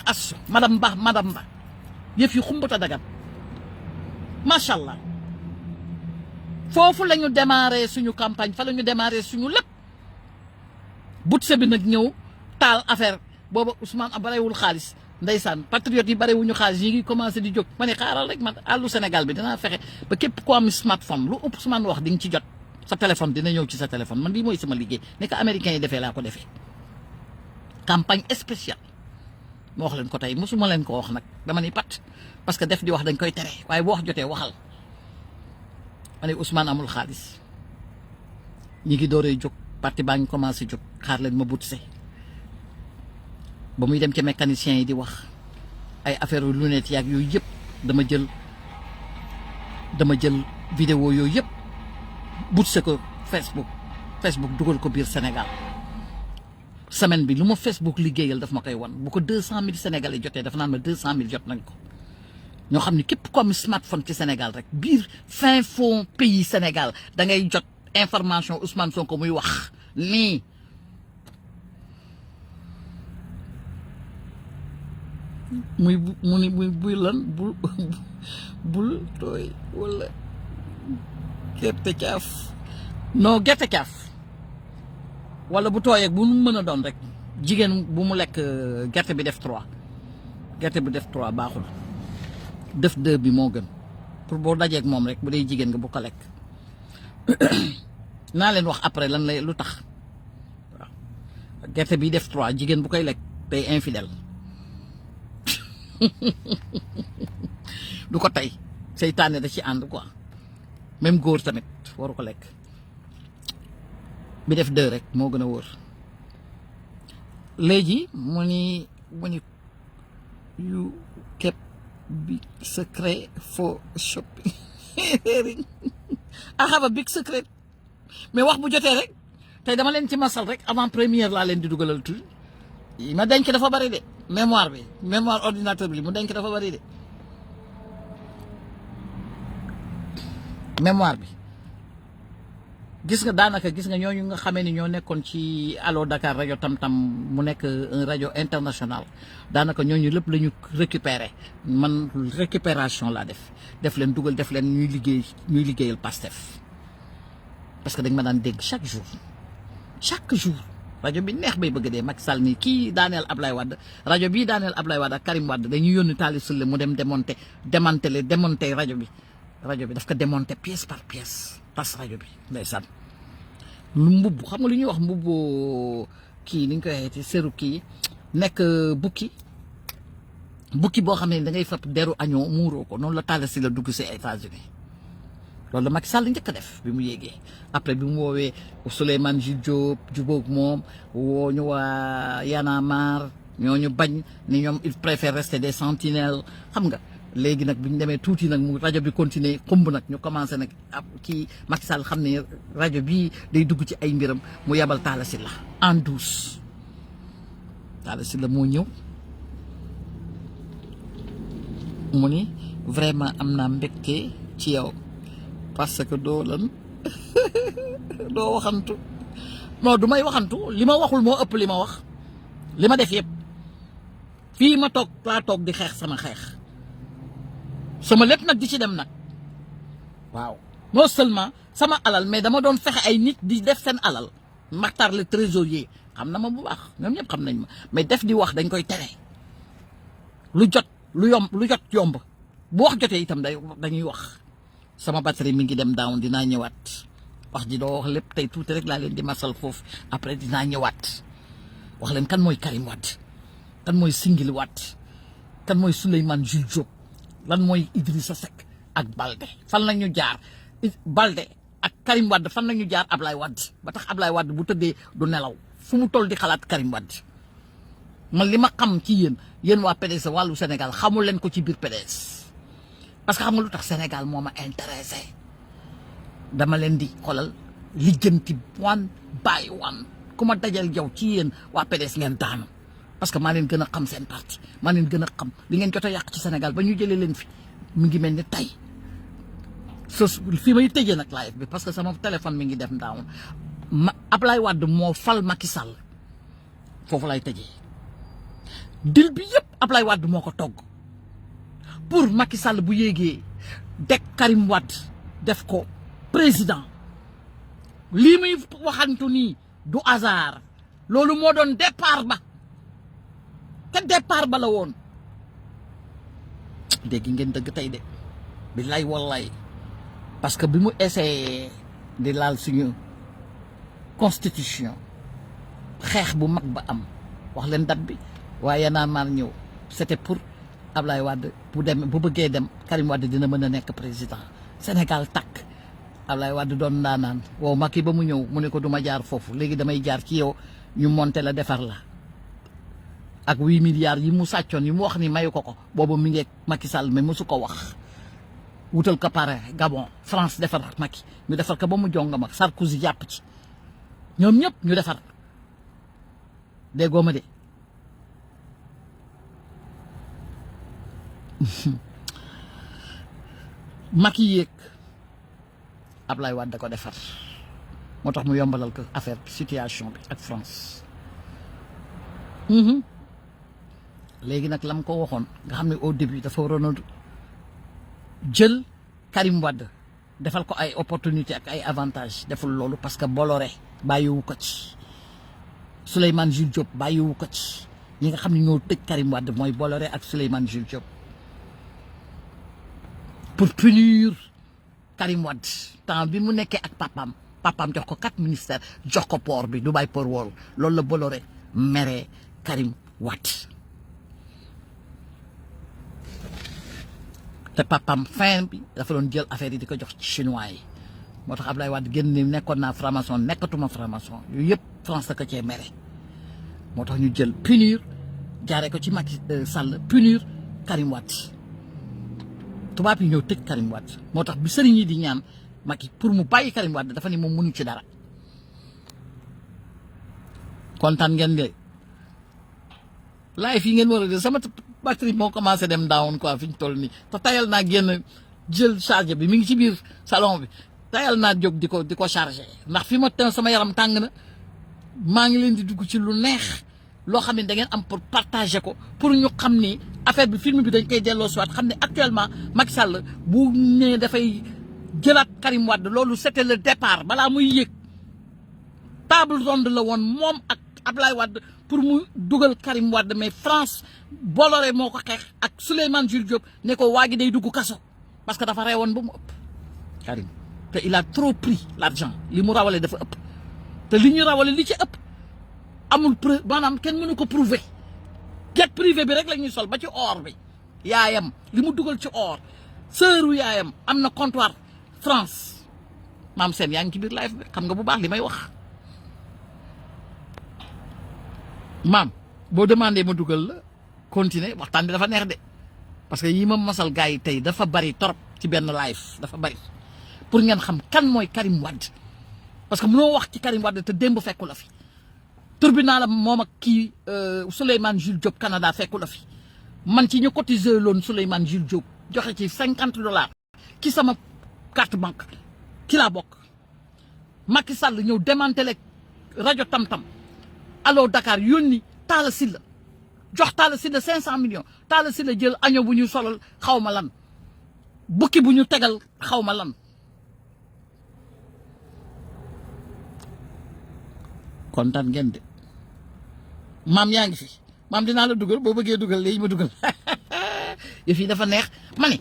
Speaker 1: as madame Ba yëf yi xumbuta dagat macha allah foofu la ñu démarré suñu campagne fa la ñu démarré suñu lépp butse bi nag ñëw taal affaire booba Ousmane a barewul xaalis ndeysaan patriote yi bari wuñu xaalis yi ngi commencé di jóg ma ne xaaral rek man àllu Sénégal bi dinaa fexe ba képp ku am smartphone lu ëpp Ousmane wax di nga ci jot sa téléphone dina ñëw ci sa téléphone man lii mooy sama liggéey ne ko américains yi defee laa ko defee campagne spéciale ma wax leen ko tey mosuma leen ko wax nag dama ni pat parce que def di wax dañ koy tere waaye bu wax jotee waxal ma ne Ousmane amul xaalis ñi ngi dooree jóg parti baa ngi commencé jóg xaar leen ma butse ba muy dem ci mécaniciens yi di wax ay affaire yu lunettes yaag yooyu yëpp dama jël vidéo yooyu yëpp butse ko Facebook dugal ko biir Sénégal semaine bi lu ma Facebook liggéeyal daf ma koy wan bu ko 200 000 Sénégalais jotee dafa naan ma 200 000 jot nañ ko ñoo xam ne képp ko am smartphone ci Sénégal rek biir fin fond pays Sénégal da ngay jot information Ousmane Sonko muy wax nii muy buy lan bul tooy wala gerte caaf non gerte caaf wala bu tooyeeg bu mu mën a doon rek jigéen bu mu lekk gerte bi def 3 gerte bi def 3 baaxul def 2 bi moo gën pour boo dajeeg moom rek bu dee jigéen nga bu ko lekk naa leen wax après lan lay lu tax waaw gerte bi def 3 jigéen bu koy lekk day infidèle du ko tey seytaane da ci ànd quoi même góor tamit waru ko lekk bi def 2 rek moo gën a wóor léegi mu ni you kept big secret for shopping I have a big secret mais wax bu jotee rek tey dama leen ci masal rek avant première laa leen di dugalal tuuti ma denc dafa bari de mémoire ordinateur bi mu denc dafa bari de mémoire bi gis nga daanaka gis nga ñooñu nga xamee ni ñoo nekkoon ci Allo Dakar rajo Tam-Tam mu nekk un rajo international daanaka ñooñu lépp la ñu récupéré man récupération laa def leen dugal def leen ñuy liggéeyal Pastef parce que dañ ma daan dégg chaque jour rajo bi neex bay bëgg dee Macky Sall nii kii daaneel Ablaye Wade rajo bii daaneel Ablaye Wade ak Karim Wade dañuy yónni Tali Sule mu dem démonter rajo bi daf ko démonter pièce par pièce tas rajo bi ndeysaan lu mbubb xam nga lu ñuy wax mbubb kii ni ñu koy waxee seru kii nekk bukki boo xam ne da ngay fab deru añoo muuroo ko noonu la Talla Sylla dugg si États-Unis loolu la Macky Sall njëkk a def bi mu yéegee après bi mu woowee Souleymane Jules Diop jubóog moom woo ñu waa Y'en a marre ñooñu bañ ni ñoom il préfère rester des sentinelles xam nga léegi nag bu ñu demee tuuti nag mu rajo bi continuer xumb nag ñu commencé nag ab kii Macky Sall xam ne rajo bii day dugg ci ay mbiram mu yabal Talla Sylla en douce Talla Sylla moo ñëw mu ni vraiment am naa mbégte ci yow parce que doo waxantu non du may waxantu li ma waxul moo ëpp li ma wax li ma def yëpp fii ma toog laa toog di xeex sama lépp nag di ci dem nag waaw non seulement sama alal mais dama doon fexe ay nit di def seen alal Makhtar le trésorier xam na ma bu baax ñoom ñëpp xam nañ ma mais def di wax dañ koy tere lu jot yomb bu wax jotee itam dañuy wax sama batterie mi ngi dem down dinaa ñëwaat wax ji doo wax lépp tey tuuti rek laa leen di masal foofu après dinaa ñëwaat wax leen kan mooy Karim Wade kan mooy Single Wade kan mooy Souleymane Jules Diop lan mooy Idrissa Seck ak Balde fan la ñu jaar Balde ak Karim Wade fan la ñu jaar Ablaye Wade ba tax Ablaye Wade bu tëddee du nelaw fu mu toll di xalaat Karim Wade man li ma xam ci yéen waa PDS wàllu Sénégal xamul leen ko ci biir PDS parce que xam nga lu tax Sénégal moo ma intéressé dama leen di xoolal lijjanti one by one ku ma dajal yow ci yéen waa PDS ngeen daanu parce que maa leen gën a xam seen parti maa leen gën a xam li ngeen jot a yàq ci Sénégal ba ñu jëlee leen fi mu ngi mel ni tey fii may tëjee nag live bi parce que sama téléphone mi ngi def ndaaw Ablaye Wade moo fal Macky Sall foofu lay tëjee dil bi yëpp Ablaye Wade moo ko togg pour Macky Sall bu yéegee deg Karim Wade def ko président lii muy waxantu nii du hasard loolu moo doon départ ba te départ ba la woon dégg ngeen dëgg tey de billaay wallaay parce que bi mu essayé di laal suñu constitution xeex bu mag ba am wax leen date bi waaye naa maar ñëw c'était pour Ablaye Wade bu bëggee dem Karim Wade dina mën a nekk président Sénégal takk Ablaye Wade doon naan wow Macky ba mu ñëw mu ne ko du ma jaar foofu léegi damay jaar ci yow ñu monter la defar la ak 8 milliards yi mu sàccoon yi mu wax ni mayu ko boobu mi ngi Macky Sall mais mosu ko wax wutal ko pare Gabon France defar ak Macky ñu defar ko ba mu jonga mag Sarkozy jàpp ci ñoom ñëpp ñu defar déggoo ma de Macky yéeg Ablaye Wade da ko defar moo tax mu yombalal ko affaire bi situation bi ak France léegi nag lam ko waxoon nga xam ne au début dafa waroon a jël Karim Wade defal ko ay opportunité ak ay avantage deful loolu parce que Bolloré bàyyiwu ko ci Souleymane Jules Diop bàyyiwu ko ci ñi nga xam ne ñoo tëj Karim Wade mooy Bolloré ak Souleymane Jules Diop pour punir Karim Wade temps bi mu nekkee ak papaam jox ko 4 ministères jox ko port bi Dubai Port World loolu la Bolloré meree Karim Wade te papaam fin bi dafa doon jël affaire yi di ko jox ci chinois yi moo tax Ablaye Wade génn ni nekkoon naa franc-maçon nekkatuma franc-maçon yooyu yëpp France da ko cee mere moo tax ñu jël punir jaaree ko ci Macky Sall punir Karim Wade tubaab yi ñëw tëj Karim Wade moo tax bi sëriñ yi di ñaan Macky pour mu bàyyi Karim Wade dafa ni moom mënu ci dara kontaan ngeen de live yi ngeen war a def sama batterie moo commencé dem down quoi fi ñu toll nii te tayal naa génn jël charge bi mi ngi ci biir salon bi tayal naa jóg di ko chargé ndax fi ma tën sama yaram tàng na maa ngi leen di dugg ci lu neex loo xam ne da ngeen am pour partager ko pour ñu xam ni affaire bi film bi dañ koy delloo si waat xam ne actuellement Macky Sall bu nee dafay jëlaat Karim Wade loolu c'était le départ balaa muy yéeg table ronde la woon moom ak Ablaye Wade pour mu dugal Karim Wade mais France Bolloré moo ko xeex ak Souleymane Jules Diop ne ko waa gi day dugg kaso parce que dafa reewoon ba mu ëpp Karim te il a trop pris l'argent li mu rawale dafa ëpp te li ñu rawale li ci ëpp amul preuve maanaam kenn mënu ko prouver jet privé bi rek la ñuy sol ba ci or bi yaayam li mu dugal ci or sœuru yaayam am na comptoir France maam seen yaa ngi ci biir live bi xam nga bu baax li may wax maam boo demandé ma dugal la continuer waxtaan bi dafa neex de parce que yi ma masal gars yi tey dafa bari torop ci benn live dafa bari pour ngeen xam kan mooy Karim Wade parce que mënoo wax ci Karim Wade te démb fekku la fi tribunal la moom ak kii Souleymane Jules Diop Canada fekku la fi man ci ñu cotisé loon Souleymane Jules Diop joxe ci $50 ki sama carte banque ki laa bokk Macky Sall ñëw démantelé rajo Tam-Tam Allo Dakar yónni Talla Sylla jox Talla Sylla 500 millions Talla Sylla jël año bu ñu solal xaw ma lan bukki bu ñu tegal xaw ma lan kontaan ngeen de maam yaa ngi fi maam dinaa la dugal boo bëggee dugal léegi ma dugal yëf yi dafa neex ma ne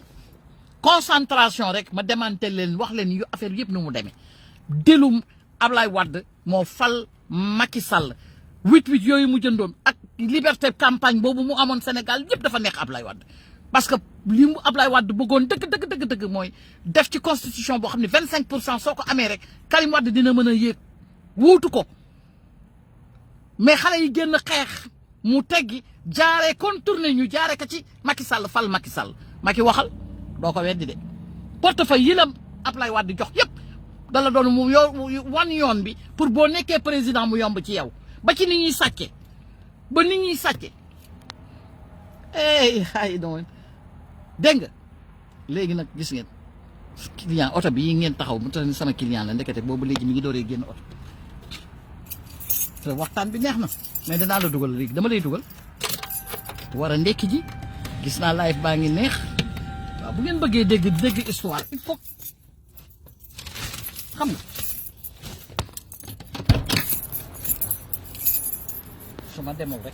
Speaker 1: concentration rek ma demante leen wax leen yu affaire yëpp nu mu demee delum Ablaye Wade moo fal Macky Sall 8-8 yooyu mu jëndoon ak liberté campagne boobu mu amoon Sénégal yëpp dafa neex Ablaye Wade parce que li mu Ablaye Wade bëggoon dëgg mooy def ci constitution boo xam ne 25% soo ko amee rek Karim Wade dina mën a yéeg wuutu ko mais xale yi génn xeex mu teggi jaaree contourné ñu jaaree ko ci Macky Sall fal Macky Sall Macky waxal doo ko weddi de portefeuille yi la Ablaye Wade jox yëpp dala doon mu wan yoon bi pour boo nekkee président mu yomb ci yow ba ci nit ñuy sàcce ba nit ñuy sàcce ay doon dégg nga léegi nag gis ngeen client oto bi yi ngeen taxaw mu tax sama client la ndekete boobu léegi mi ngi dooree génn oto te waxtaan bi neex na mais danaa la dugal léegi dama lay dugal war a ndekki ji gis naa live baa ngi neex waaw bu ngeen bëggee dégg histoire il faut xam nga su ma demoo rek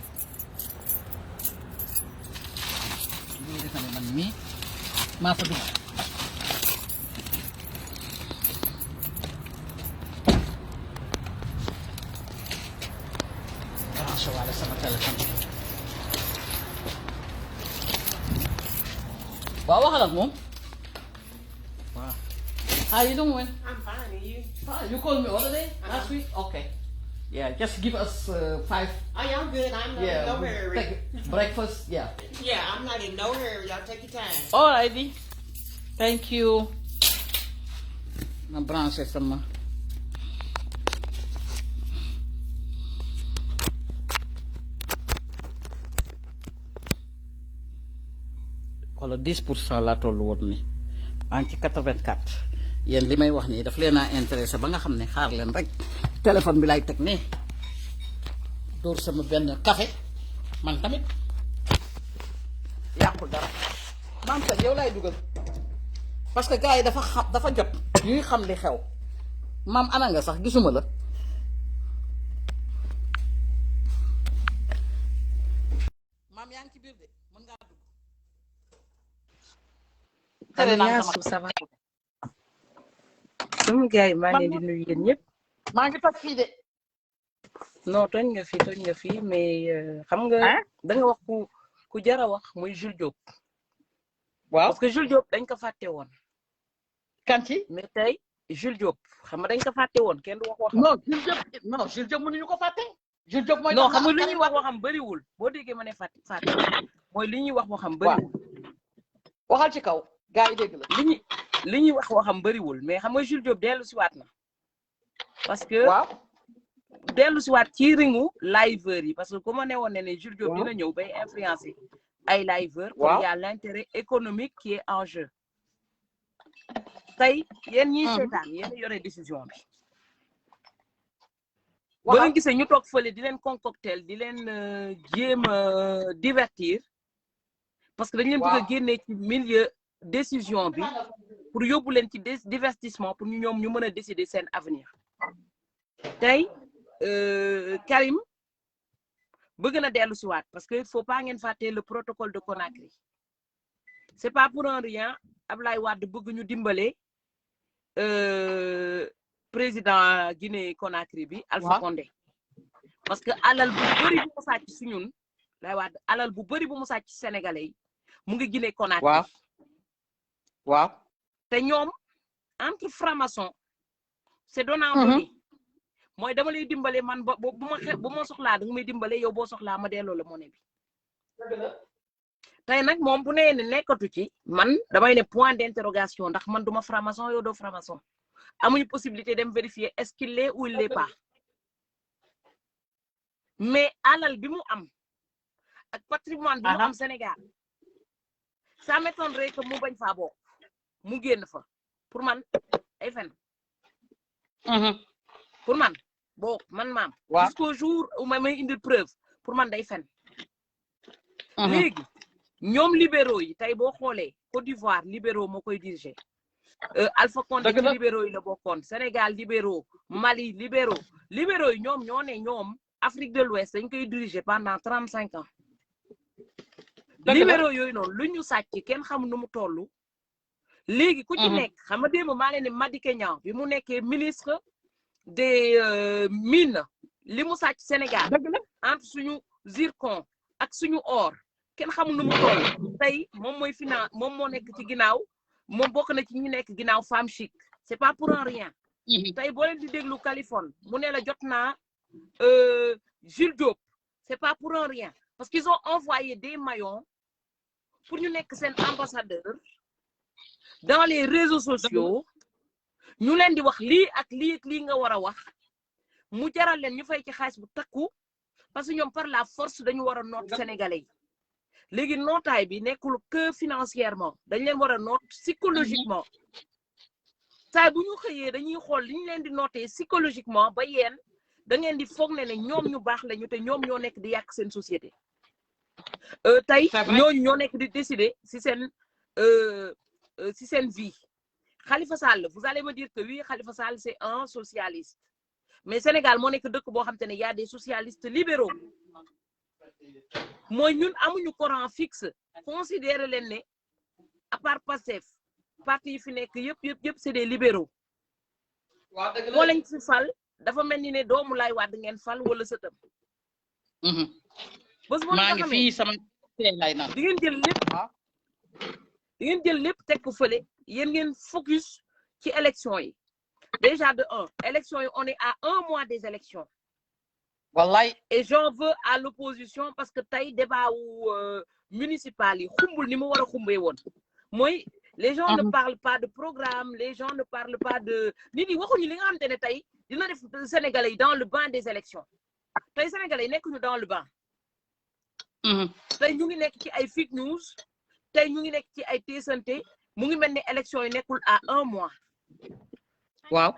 Speaker 1: lii defe ne man mii maa fa dugg. branché waale sama téléphone. waaw waxal ak moom. waaw. How you doing?
Speaker 2: I'm fine, and you?
Speaker 1: Ah, you called me other day? Last week? Okay. Yeah, just give us 5.
Speaker 2: Oh, y'all good. I'm not in no
Speaker 1: we
Speaker 2: hurry.
Speaker 1: take breakfast. Yeah.
Speaker 2: Yeah, I'm not in no hurry. Y'all take your time.
Speaker 1: Alrighty. Thank you. Ma branché sama. Wala 10% laa toll woon ni maa ngi ci 84 yéen li may wax nii daf leen a intéressé ba nga xam ne xaar leen rek téléphone bi lay teg nii dóor sama benn café man tamit yàqul dara maam sax yow lay dugal parce que gars yi dafa jot ñuy xam li xew maam ana nga sax gisuma la maam yaa ngi ci biir de mën ngaa dugg
Speaker 3: Yaasu ça va sama gars yi maa ngi leen di nuyu yéen ñëpp
Speaker 1: maa ngi toog fii de
Speaker 3: non tooñ nga fi mais xam nga da nga wax ku jara wax muy Jules Diop
Speaker 1: waaw
Speaker 3: parce que Jules Diop dañ ko fàtte woon
Speaker 1: kanti
Speaker 3: mais tey Jules Diop xam nga dañ ko fàtte woon kenn du wax
Speaker 1: non Jules Diop mënuñu ko fàtte Jules Diop mooy
Speaker 3: non xam nga li ñuy wax waxam bëriwul boo déggee ma ne fàtte mooy li ñuy wax waxam bëriwul
Speaker 1: waxal ci kaw gars yi dégg la
Speaker 3: li ñuy wax waxam bëriwul mais xam nga Jules Diop dellu si waat na parce que
Speaker 1: waaw
Speaker 3: dellu si waat ci ringu liveur yi parce que ku ma ne woon ne Jules Diop dina ñëw bay influencer ay liveur pour y a l'intérêt économique qui est en jeu tey yéen ñiy seetaan yéen yore décision bi ba nga gisee ñu toog fële di leen concoctel di leen jéem a divertir parce que dañ leen bëgg a génnee ci milieu décision bi pour yóbbu leen ci divertissement pour ñoom ñu mën a décider seen avenir tey Karim bëgg na dellu si waat parce que il faut pas ngeen fàtte le protocole de Conakry c'est pas pour un rien Ablaye Wade bëgg ñu dimbale président Guinée Conakry bi Alpha Condé parce que alal bu bëri bu mu sàcc si ñun Ablaye Wade alal bu bëri bu mu sàcc sénégalais yi mu ngi Guinée Conakry
Speaker 1: waaw
Speaker 3: te ñoom entre franc-maçon c'est donnant-donnant mooy dama lay dimbale man bu ma soxlaa da nga may dimbale yow boo soxlaa ma delloo la monnaie bi tey nag moom bu nee ne nekkatu ci man damay ne point d'interrogation ndax man duma franc-maçon yow doo franc-maçon amuñu possibilité dem vérifier est-ce qu'il l'est ou il l'est pas mais alal bi mu am ak patrimoine bi mu am Sénégal ça m'étonnerait que mu bañ faa bokk mu génn fa pour man ay fen pour man bon man maam jusqu'au jour où may indil preuve pour man day fen léegi ñoom libéraux yi tey boo xoolee Côte d'Ivoire libéraux moo koy diriger Alpha Condé ci libéraux yi la bokkoon Sénégal libéraux Mali libéraux yi ñoom ñoo ne ñoom Afrique de l'Ouest dañ koy diriger pendant 35 ans libéraux yooyu noonu lu ñu sàcc kenn xam nu mu toll léegi ku ci nekk xam nga démb maa leen ne Madické Niang bi mu nekkee ministre des mines li mu sàcc Sénégal entre suñu zircon ak suñu or kenn xamul nu mu toll tey moom mooy moom moo nekk ci ginnaaw moom bokk na ci ñu nekk ginnaaw femme chic c'est pas pour un rien tey boo leen di déglu Californie mu ne la jot naa Jules Diop c'est pas pour un rien parce qu'ils ont envoyé des maillons pour ñu nekk seen ambassadeur dans les réseaux sociaux ñu leen di wax lii ak lii nga war a wax mu jaral leen ñu fay ci xaalis bu takku parce que ñoom par la force dañu war a noot sénégalais yi léegi nootaay bi nekkul que financièrement dañ leen war a noot psychologiquement saa bu ñu xëyee dañuy xool li ñu leen di noter psychologiquement ba yéen da ngeen di foog ne ñoom ñu baax lañu te ñoom ñoo nekk di yàq seen société tey ñooñu ñoo nekk di décider si seen vie Khalifa Sall vous allez me dire que oui Khalifa Sall c'est un socialiste mais Sénégal moo nekk dëkk boo xam te ne y a des socialistes libéraux mooy ñun amuñu courant fixe considérer leen ne ab part Pastef parti yi fi nekk yëpp c'est des libéraux.
Speaker 1: waaw dëgg la
Speaker 3: moo lañ fi fal dafa mel ni ne doomu Laay Wàdd ngeen fal wala sëtam. bés bu
Speaker 1: maa ngi fii sama tey lay naan.
Speaker 3: di ngeen jël lépp teg ko fële yéen ngeen focus ci élection yi déjà de élection yi on est à 1 mois des élections.
Speaker 1: wallaay.
Speaker 3: et j'en veux à l'opposition parce que tey débat wu municipal yi xumbul ni mu war a xumbee woon mooy les gens ne parlent pas de programme les gens ne parlent pas de nit ñi waxuñu li nga xamante ne tey dina def sénégalais yi dans le bain des élections tey sénégalais yi nekkuñu dans le bain. tey ñu ngi nekk ci ay fake news tey ñu ngi nekk ci ay teesante mu ngi mel ni élection yi nekkul à 1 mois.
Speaker 1: waaw.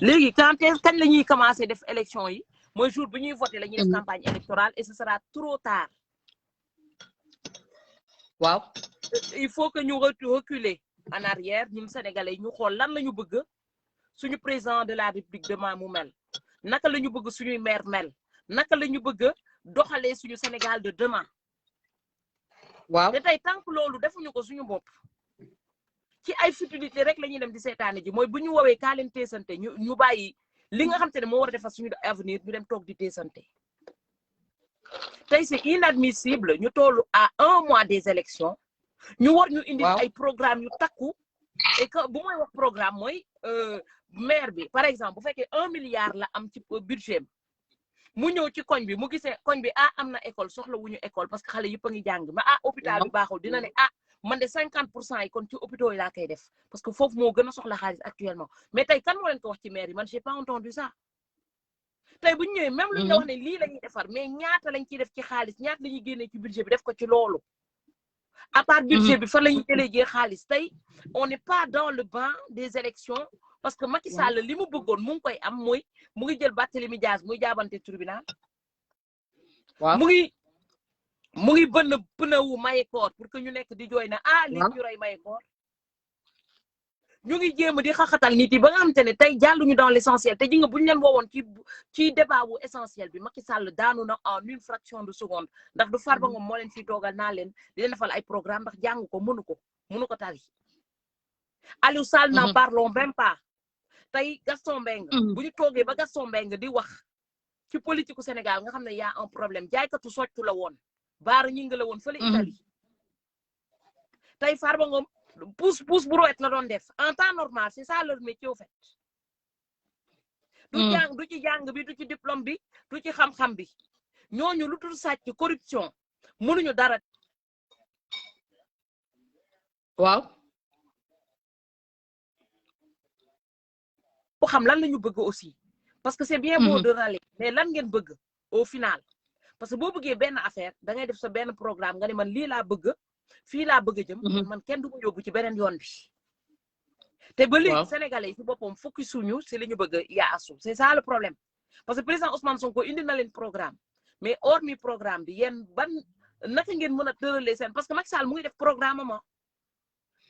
Speaker 3: léegi kañ la ñuy commencer def élection yi mooy jour bi ñuy voter la ñuy def campagne électorale et ce sera trop tard.
Speaker 1: waaw.
Speaker 3: il faut que ñu reculer en arrière ñun sénégalais ñu xool lan la ñu bëgg suñu président de la république demain mu mel naka la ñu bëgg suñuy maire mel naka la ñu bëgg doxalee suñu Sénégal de demain.
Speaker 1: waaw
Speaker 3: te tey tant que loolu defuñu ko suñu bopp ci ay futilité rek la ñuy dem di seetaane ji mooy bu ñu woowee kaa leen teesante ñu bàyyi li nga xam te ne moo war a defar suñu avenir ñu dem toog di teesante. tey c'est inadmissible ñu tollu à 1 mois des élections ñu war ñu indi ay programme yu takku et que bu mooy wax programme mooy maire bi par exemple bu fekkee 1 milliard la am ci budget mu ñëw ci koñ bi mu gisee koñ bi am na école soxla wuñu école parce que xale yëpp a ngi jàng ma hôpital bi baaxul dina ne man de 50% yi kon ci hôpitaux yi laa koy def parce que foofu moo gën a soxla xaalis actuellement mais tey kan moo leen ko wax ci maire yi man j'ai pas entendu ça. tey bu ñu ñëwee même lu ñu la wax ne lii la ñuy defar mais ñaata lañ ciy def ci xaalis ñaata la ñuy génnee ci budget bi def ko ci loolu. à part budget bi fan la ñuy délégué xaalis tey on n'est pas dans le bain des élections parce que Macky Sall li mu bëggoon mu ngi koy am mooy mu ngi jël Barthélémy Dias muy jaabante tribunal.
Speaker 1: waaw
Speaker 3: mu ngi bënn pënawu Mahécor pour que ñu nekk di jooy na lii ñu rey Mahécor. ñu ngi jéem di xaxatal nit yi ba nga xamante ne tey jàlluñu dans l'essentiel te ji nga bu ñu leen woowoon ci débat wu essentiel bi Macky Sall daanu na en une fraction de seconde ndax du Farba Ngom moo leen fi toogal naa leen di leen defal ay programme ndax jàng ko mënu ko tari. Aliou Sall n'en parlons même pas tey Gaston Mbengue bu ñu toogee ba Gaston Mbengue di wax ci politique u Sénégal nga xam ne y a un problème jaaykatu soccu la woon baara ñi nga la woon fële Italie tey Farba Ngom pousse brouette la doon def en temps normal c'est ça leur métier au fait. du ci jàng bi du ci diplôme bi du ci xam-xam bi ñooñu lu tul sàcc corruption mënuñu dara.
Speaker 1: waaw.
Speaker 3: bu xam lan la ñu bëgg aussi parce que c'est bien beau de râler mais lan ngeen bëgg au final parce que boo bëggee benn affaire da ngay def sa benn programme nga ne man lii laa bëgg. fii laa bëgg a jëm man kenn du ko yóbbu ci beneen yoon bi te ba léegi sénégalais yi ci boppam focus suñu si li ñu bëgg yaa asu c'est ça le problème parce que président Ousmane Sonko indi na leen programme mais hormis programme bi yéen naka ngeen mën a tëralee seen parce que Macky Sall mu ngi def programme ama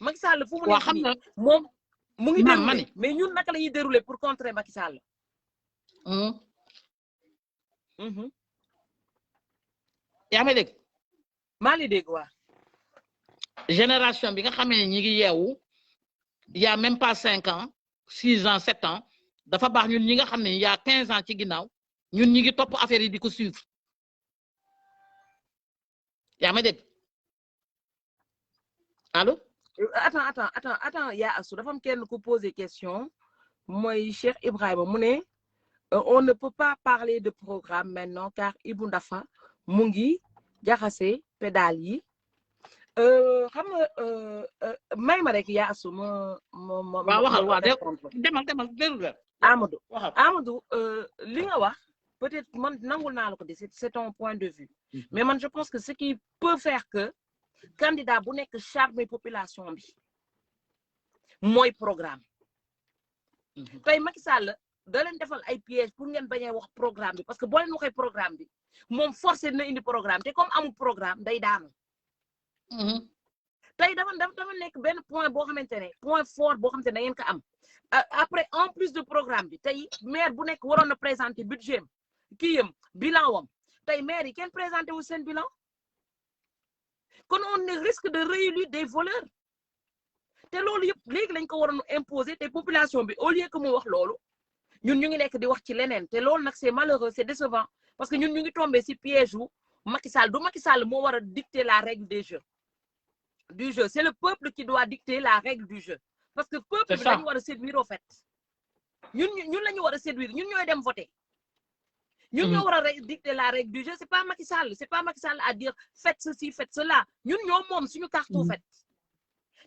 Speaker 3: Macky Sall fu mu nekk nii moom mu ngi déroulé mais ñun naka la ñuy déroulé pour contrer Macky Sall.
Speaker 1: yaa may dégg.
Speaker 3: maa ngi dégg waa.
Speaker 1: génération bi nga xamee ne ñi ngi yeewu il y a même pas 5 ans 6 ans 7 ans dafa baax ñun ñi nga xam ne il y a 15 ans ci ginnaaw ñun ñi ngi topp affaire yi di ko suivre yaa ma dégg allo.
Speaker 3: attends yaa asu dafa am kenn ku poser question mooy Cheikh Ibrahima mu ne on ne peut pas parler de programme maintenant car Ibou Ndafa mu ngi jaxase pédale yi. xam nga may ma rek yaa asu ma
Speaker 1: waxal waaw demal dérul
Speaker 3: Amadou li nga wax peut-être man nangul naa la ko de c'est ton point de vue mais man je pense que ce qui peut faire que candidat bu nekk charmer population bi mooy programme tey Macky Sall da leen defal ay pièges pour ngeen bañ a wax programme bi parce que boo leen waxee programme bi moom forcé na indi programme te comme amul programme day daanu tey dafa nekk benn point boo xamante ne point fort boo xamante ne da ngeen ko am après en plus de programme bi tey maire bu nekk waroon na présenter budget kii yam bilan wam tey maire yi kenn présenté wu seen bilan kon on risque de réélu des voleurs te loolu yëpp léegi lañ ko waroon imposer te population bi au lieu que mu wax loolu ñun ñu ngi nekk di wax ci leneen te loolu nag c'est malheureux c'est décevant parce que ñun ñu ngi tombé ci piège wu Macky Sall du Macky Sall moo war a dicter la règle du jeu c'est le peuple qui doit dicter la règle du jeu parce que peuple bi lañu war a séduire au fait ñun la ñu war a séduire ñun ñooy dem voter ñun ñoo war a dicter la règle du jeu c'est pas Macky Sall à dire faites ceci faites cela ñun ñoo moom suñu carte au fait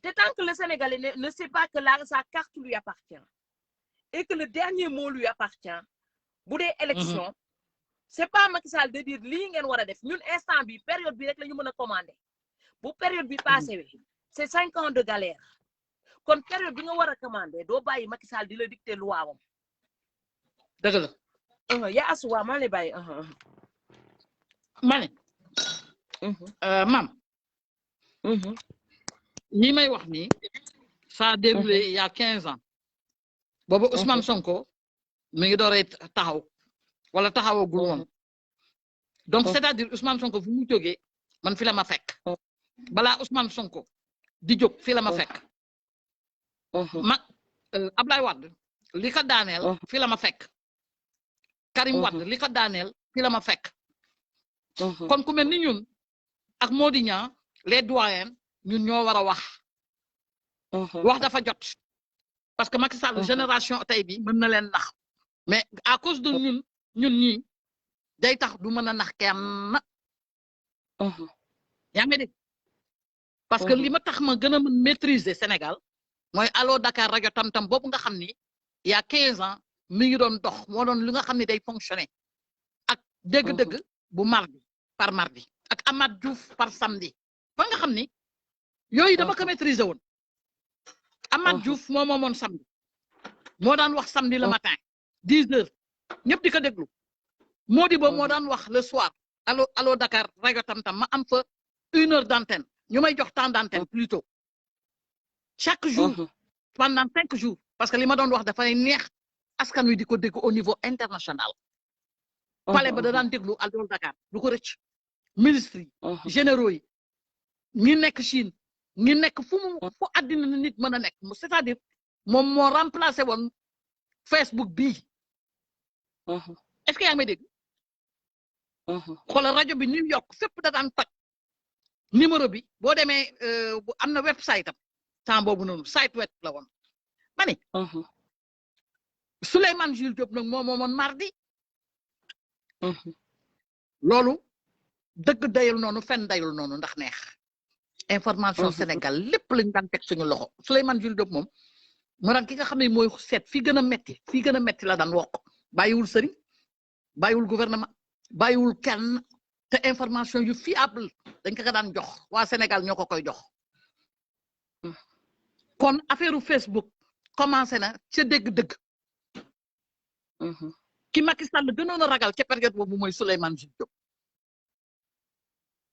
Speaker 3: te tant que le Sénégalais ne sait pas que sa carte lui appartient et que le dernier mot lui appartient bu dee élection c'est pas Macky Sall de dire lii ngeen war a def ñun instant bi période bi rek la ñu mën a commander bu période bi passé wi c'est 5 ans de galère kon période bi nga war a commander doo bàyyi Macky Sall di la dicter loi wam
Speaker 1: dëgg la
Speaker 3: yaa asuwaa maa lay bàyyi
Speaker 1: ma ne mam ñi may wax nii ça a déroulé il y a 15 ans boobu Ousmane Sonko mi ngi dooree taxaw wala taxawagul woon donc c'est-à-dire Ousmane Sonko fu mu jógee man fi la ma fekk balaa Ousmane Sonko di jóg fi la ma fekk Ablaye Wade li ko daaneel fi la ma fekk Karim Wade li ko daaneel fi la ma fekk kon ku mel ni ñun ak Mody Niang les doyens ñun ñoo war a wax dafa jot parce que Macky Sall génération tey bi mën na leen nax mais à cause de ñun ñii day tax du mën a nax kenn yaa ngi dégg parce que li ma tax ma gën a mën maîtriser Sénégal mooy Allo Dakar rajo tam-tam boobu nga xam ni il y a 15 ans mi ngi doon dox moo doon li nga xam ne day fonctionner ak dégg-dégg bu mardi par mardi ak Amath Diouf par samedi fa nga xam ni yooyu dama ko maîtriser woon Amath Diouf moo moomoon samedi moo daan wax samedi le matin 10 heures ñëpp di ko déglu Mody Bo moo daan wax le soir Allo Dakar rajo tam-tam ma am fa 1 heure d'antenne ñu may jox temps d'antenne plutôt chaque jour pendant 5 jours parce que li ma doon wax dafay neex askan wi di ko dégg au niveau international palais ba da daan déglu Allo Dakar du ko rëcc ministres yi généraux yi ñi nekk Chine ñi nekk fu àddina nit mën a nekk c'est-à-dire moom moo remplacé woon Facebook bii est-ce que yaa ngi may dégg xoolal rajo bi New York fépp da daan toj numéro bi boo demee bu am na website am temps boobu noonu site web la woon ma ne Souleymane Jules Diop nag moo moomoon mardi loolu dëgg dayul noonu fen dayul noonu ndax neex information Sénégal lépp lañu daan teg suñu loxo Souleymane Jules Diop moom mu daan ki nga xam ne mooy seet fii gën a metti la daan wokk bàyyiwul sëriñ bàyyiwul gouvernement bàyyiwul kenn te information yu fiable dañ ko daan jox waa Sénégal ñoo ko koy jox kon affaire Facebook commencé na ca dégg-dëgg ki Macky Sall gënoon a ragal ca période boobu mooy Souleymane Jules Diop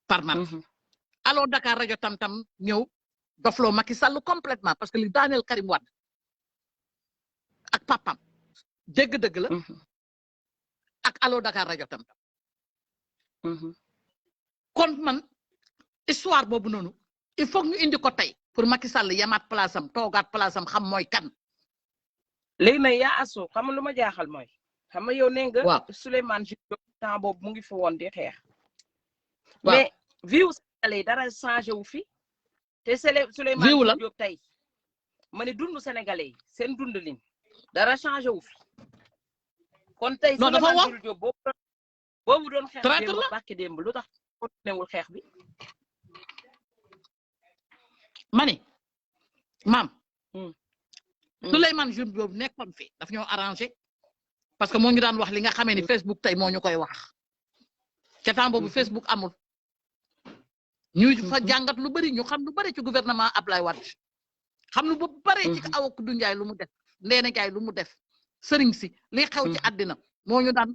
Speaker 1: par man Allo Dakar rajo tam-tam ñëw dofloo Macky Sall complètement parce que li daaneel Karim Wade ak papam dégg-dëgg la ak Allo Dakar rajo tam-tam kon man histoire boobu noonu il faut ñu indi ko tey pour Macky Sall yamaat place am toogaat place am xam mooy kan.
Speaker 3: léegi nag yaa asu xam nga lu ma jaaxal mooy xam nga yow nee nga.
Speaker 1: waaw
Speaker 3: Souleymane Jules Diop temps boobu mu ngi fi woon di xeex.
Speaker 1: waaw
Speaker 3: mais viu Sénégalais dara changé wu fi. te Souleymane Jules Diop tey ma ne dundu Sénégalais yi seen dundalin dara changé wu fi. kon tey Souleymane Jules Diop boobu doon xeex démb bàkki démb lu tax continué wul xeex bi.
Speaker 1: ma ne maam Souleymane Jules Diop nekkoon fi daf ñoo arrangé parce que moo ngi daan wax li nga xamee ni Facebook tey moo ñu koy wax ca temps boobu Facebook amul ñu fa jàngat lu bari ñu xam lu bari ci gouvernement Ablaye Wade xam lu ba bari ci Awa Koudou Ndiaye lu mu def Ndéné Ndiaye lu mu def sëriñ si li xew ci àddina moo ñu daan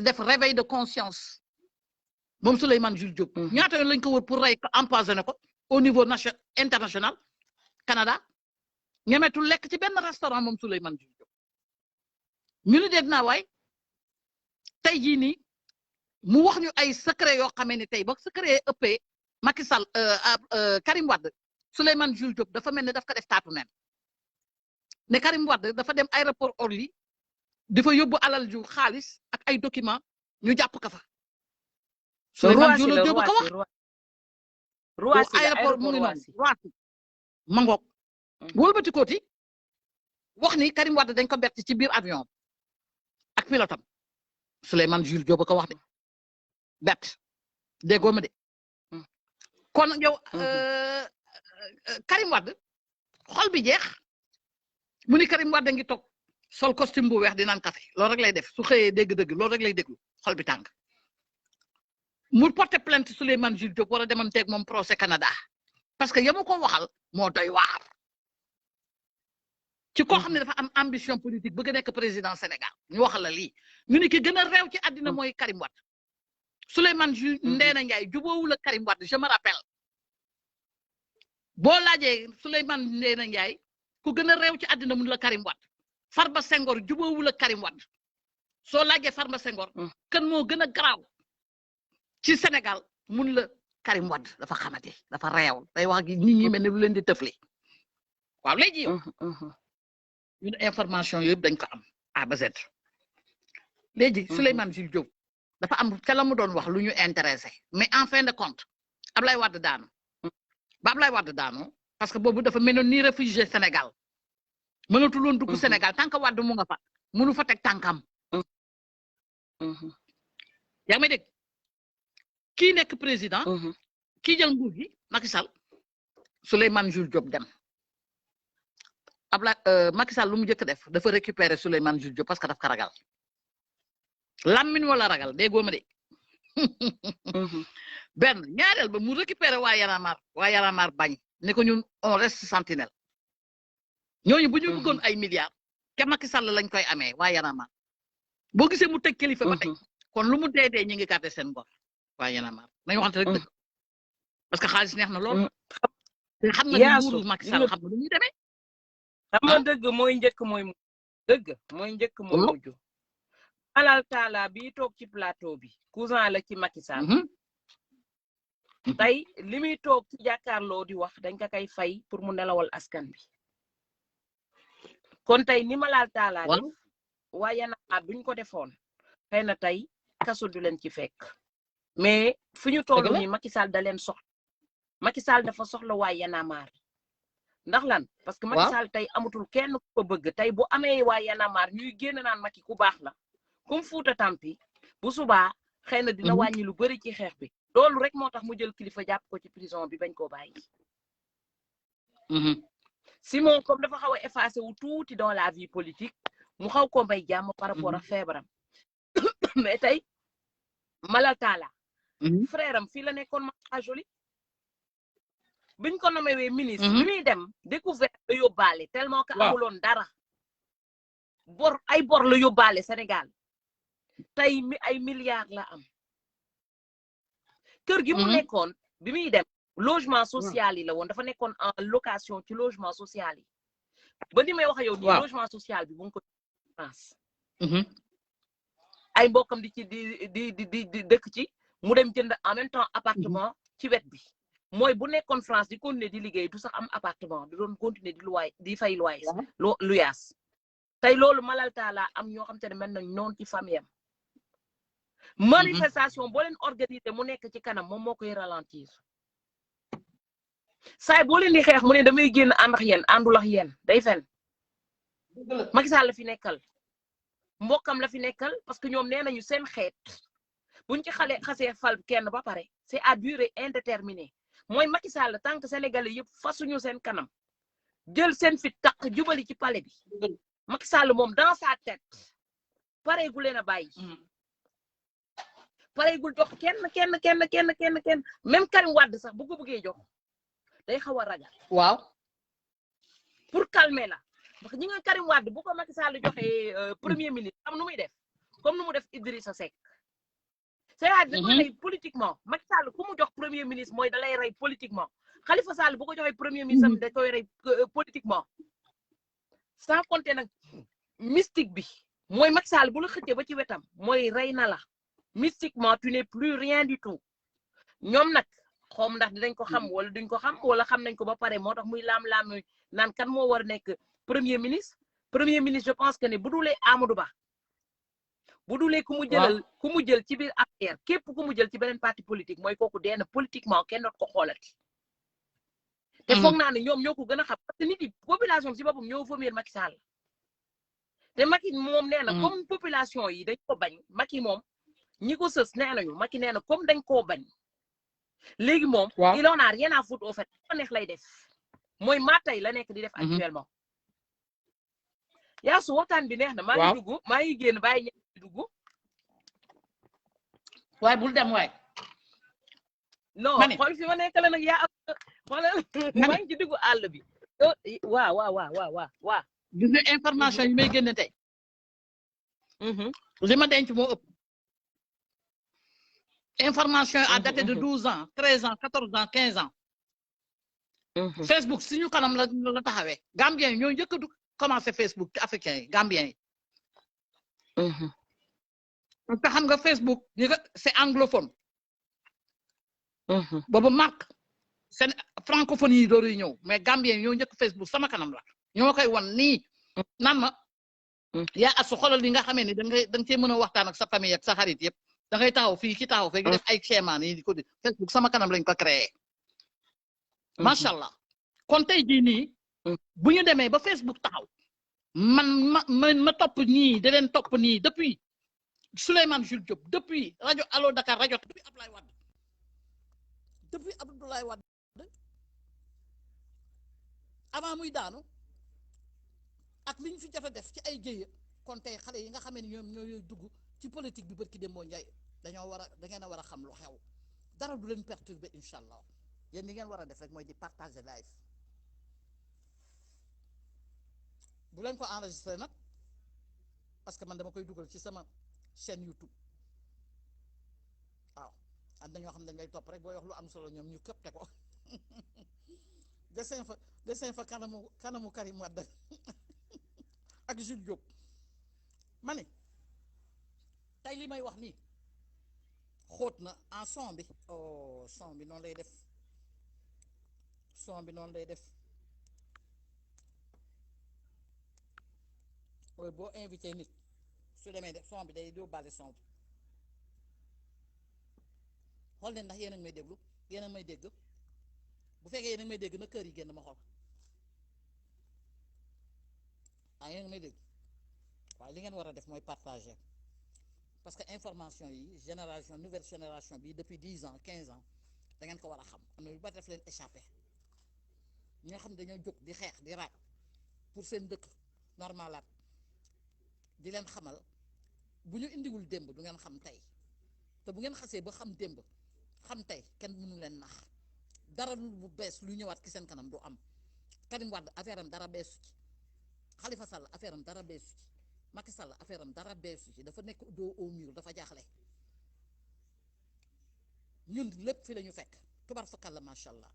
Speaker 1: def réveil de conscience moom Souleymane Jules Diop ñaata yoon lañ ko wër pour rey ko empoisonné ko au niveau international Canada ñemetul lekk ci benn restaurant moom Souleymane Jules Diop ñu ni dégg naa waay tey jii nii mu wax ñu ay secret yoo xamee ni tey ba secret ëppee Macky Sall Karim Wade Souleymane Jules Diop dafa mel ne daf ko def taatu nen ne Karim Wade dafa dem aéroport Orly dafa yóbbu alal ju xaalis ak ay document ñu jàpp ka fa Souleymane Jules Diop ko wax
Speaker 3: Roissy
Speaker 1: aéroport mu ngi noonu Roissy mangoog wëlbati kooti wax ni Karim Wade dañ ko bett ci biir avion ak pilotam Souleymane Jules Diop ko wax de bett déggoo ma de kon yow Karim Wade xol bi jeex mu ni Karim Wade ngi toog sol costume bu weex di naan café loolu rek lay def su xëyee dégg-dëgg loolu rek lay déglu xol bi tàng mu porté plainte Souleymane Jules Diop war a demanteeg moom procès Canada parce que yamu ko waxal moo doy waar ci koo xam ne dafa am ambition politique bëgg a nekk président Sénégal ñu waxal la lii ñu ni ki gën a réew ci àddina mooy Karim Wade Souleymane Jules Ndeena Ndiaye jubóowul ak Karim Wade je me rappelle boo laajee Souleymane Ndeena Ndiaye ku gën a réew ci àddina mun la Karim Wade Farba Senghor jubóowul ak Karim Wade soo laajee Farba Senghor kan moo gën a garaaw ci Sénégal mun la Karim Wade dafa xamate dafa réew day wax gi nit ñi mel ne lu leen di tëfli waaw léegi yow ñun information yëpp dañ ko am A ba Z léegi Souleymane Jules Diop dafa am ca la mu doon wax lu ñu intéressé mais en fin de compte Ablaye Wade daanu ba Ablaye Wade daanu parce que boobu dafa mel ni réfugié Sénégal mënatul woon dugg Sénégal tant que Wade mu nga fa mënu fa teg tànkam yaa ngi may dégg kii nekk président kii jël nguur gi Macky Sall Souleymane Jules Diop dem Ablaye Macky Sall lu mu njëkk def dafa récupérer Souleymane Jules Diop parce que daf ko ragal lammin wala ragal déggoo ma de benn ñaareel ba mu récupérer waa Yaramar bañ ne ko ñun on reste sentinelle ñooñu bu ñu bëggoon ay milliards ke Macky Sall lañ koy amee waa Yaramar boo gisee mu teg kilifa ba tey kon lu mu dee ñi ngi gàtte seen bor waa Yaramar nañu waxante rek dëgg parce que xaalis neex na lool te xam nga ni nguuru Macky Sall xam nga nu ñuy demee
Speaker 3: xam nga dëgg mooy njëkk mooy mujj alal taala bi toog ci plateau bi cousin la ci Macky Sall tey li muy toog ci jàkkaarloo di wax dañ ko kay fay pour mu nelawal askan bi kon tey ni malal taala def waaye na buñ ko defoon xëy na tey kaso du leen ci fekk mais fu ñu toll ni Macky Sall da leen soxla Macky Sall dafa soxla waa Yanamar ndax lan parce que Macky Sall tey amatul kenn ku ko bëgg tey bu amee waa Yanamar ñuy génn naan Macky ku baax la comme Fouta Tampi bu subaa xëy na dina wàññi lu bëri ci xeex bi loolu rek moo tax mu jël kilifa jàpp ko ci prison bi bañ koo bàyyi Simon comme dafa xaw a effacé wu tuuti dans la vie politique mu xaw ko may jàmm par rapport ak feebaram mais tey Malal Talla frère am fii la nekkoon ma joli biñ ko nommé wee ministre bi muy dem découverte la yóbbaale tellement que amuloon dara ay bor la yóbbaale Sénégal tey ay milliards la am kër gi mu nekkoon bi muy dem logement social yi la woon dafa nekkoon en location ci logement social yi ba ni may wax yow nii logement social bi bu ngi ko France ay mbokkam di ci di dëkk ci mu dem jënd en même temps appartement ci wet bi mooy bu nekkoon France di continuer di liggéey du sax am appartement di doon continuer di fay luyaas tey loolu Malal Talla am ñoo xam te ne mel nañ noonu ci famille am manifestation boo leen organiser mu nekk ci kanam moom moo koy ralentir saay boo leen di xeex mu ne damay génn ànd ak yéen àndul ak yéen day fen Macky Sall la fi nekkal mbokkam la fi nekkal parce que ñoom nee nañu seen xeet buñ ci xasee fal kenn ba pare c'est à durée indéterminée mooy Macky Sall tant que sénégalais yëpp fasuñu seen kanam jël seen fit taq jubali ci palais bi Macky Sall moom dans sa tête pareegul leen a bàyyi pareegul jox kenn même Karim Wade sax bu ko bëggee jox day xaw a ragal
Speaker 1: waaw
Speaker 3: pour calmer la parce que ñi nga Karim Wade bu ko Macky Sall joxee premier ministre am nu muy def comme nu mu def Idrissa Seck c'est-à-dire da koy rey politiquement Macky Sall ku mu jox premier ministre mooy da lay rey politiquement Khalifa Sall bu ko joxee premier ministre am da koy rey politiquement sans compter nag mystique bi mooy Macky Sall bu la xëccee ba ci wetam mooy rey na la mystiquement tu n'es plus rien du tout ñoom nag xoom ndax dinañ ko xam wala duñ ko xam wala xam nañ ko ba pare moo tax muy laam-laam naan kan moo war a nekk premier ministre je pense que ne bu dulee Amadou Ba bu dulee ku mu jël ci biir affaire képp ku mu jël ci beneen parti politique mooy kooku dee na politiquement kenn doot ko xoolati te foog naa ne ñoom ñoo ko gën a xam parce que nit yi population bi si boppam ñoo vomir Macky Sall te Macky moom nee na comme population yi dañ ko bañ Macky moom ñi ko sës nee nañu Macky nee na comme dañ koo bañ léegi moom il en a rien à foutre au fait ko neex lay def mooy matay la nekk di def actuellement yaa su waxtaan bi neex na maa ngi dugg maa ngi génn bàyyi ñeent di dugg
Speaker 1: waaye bul dem waay
Speaker 3: non xool fi ma nekk la nag yaa xoolal maa ngi ci dugg àll bi waaw
Speaker 1: gis nga information yi may génne tey li ma denc moo ëpp information à daté de 12 ans 13 ans 14 ans 15 ans Facebook suñu kanam la taxawee Gambien yi ñoo njëkk a commencé Facebook ci africain yi Gambien yi parce que xam nga Facebook c'est anglophone boobu marque seen francophonie yi dooruy ñëw mais Gambien yi ñoo njëkk Facebook sama kanam la ñoo koy won nii naan ma yaa asu xoolal li nga xamee ni da nga cee mën a waxtaan ak sa famille ak sa xarit yëpp da ngay taxaw fii ki taxaw fee def ay schéma yi di ko di Facebook sama kanam lañ ko créé macha allah kon tey jii nii bu ñu demee ba Facebook taxaw ma topp ñii da leen topp nii depuis Souleymane Jules Diop depuis rajo Allo Dakar rajo depuis Abdoulaye Wade avant muy daanu ak liñ fi jot a def ci ay jéye kon tey xale yi nga xamee ni ñoom ñooy dugg ci politique bi barki Demba Ndiaye da ngeen a war a xam lu xew dara du leen perturber incha allah yéen li ngeen war a def rek mooy di partager live bu leen ko enregistrer nag parce que man dama koy dugal ci sama chaîne YouTube waaw am na ñoo xam ne dañ lay topp rek booy wax lu am solo ñoom ñu këpte ko dessin fa kanamu Karim Wade ak Jules Diop ma ne tey li may wax nii xóot na en son bi son bi noonu lay def ooy boo invité nit su demee def son bi day yóbbaale son bi xool leen ndax yéen a ngi may déglu yéen a may dégg bu fekkee yéen a ngi may dégg na kër yi génn ma xool yéen a ngi may dégg waaye li ngeen war a def mooy partager parce que information yi nouvelle génération bi depuis 10 ans 15 ans da ngeen ko war a xam am na lu bari def leen échappé ñoo xam dañoo jóg di xeex di raak pour seen dëkk normalaat di leen xamal bu ñu indiwul démb du ngeen xam tey te bu ngeen xasee ba xam démb xam tey kenn mënu leen nax dara lu bees lu ñëwaat ki seen kanam du am Karim Wade affaire am dara beesu ci Khalifa Sall affaire am dara beesu ci Macky Sall affaire am dara beesu ci dafa nekk dos au mur dafa jaaxle ñun lépp fi la ñu fekk tubar fakal la macha allah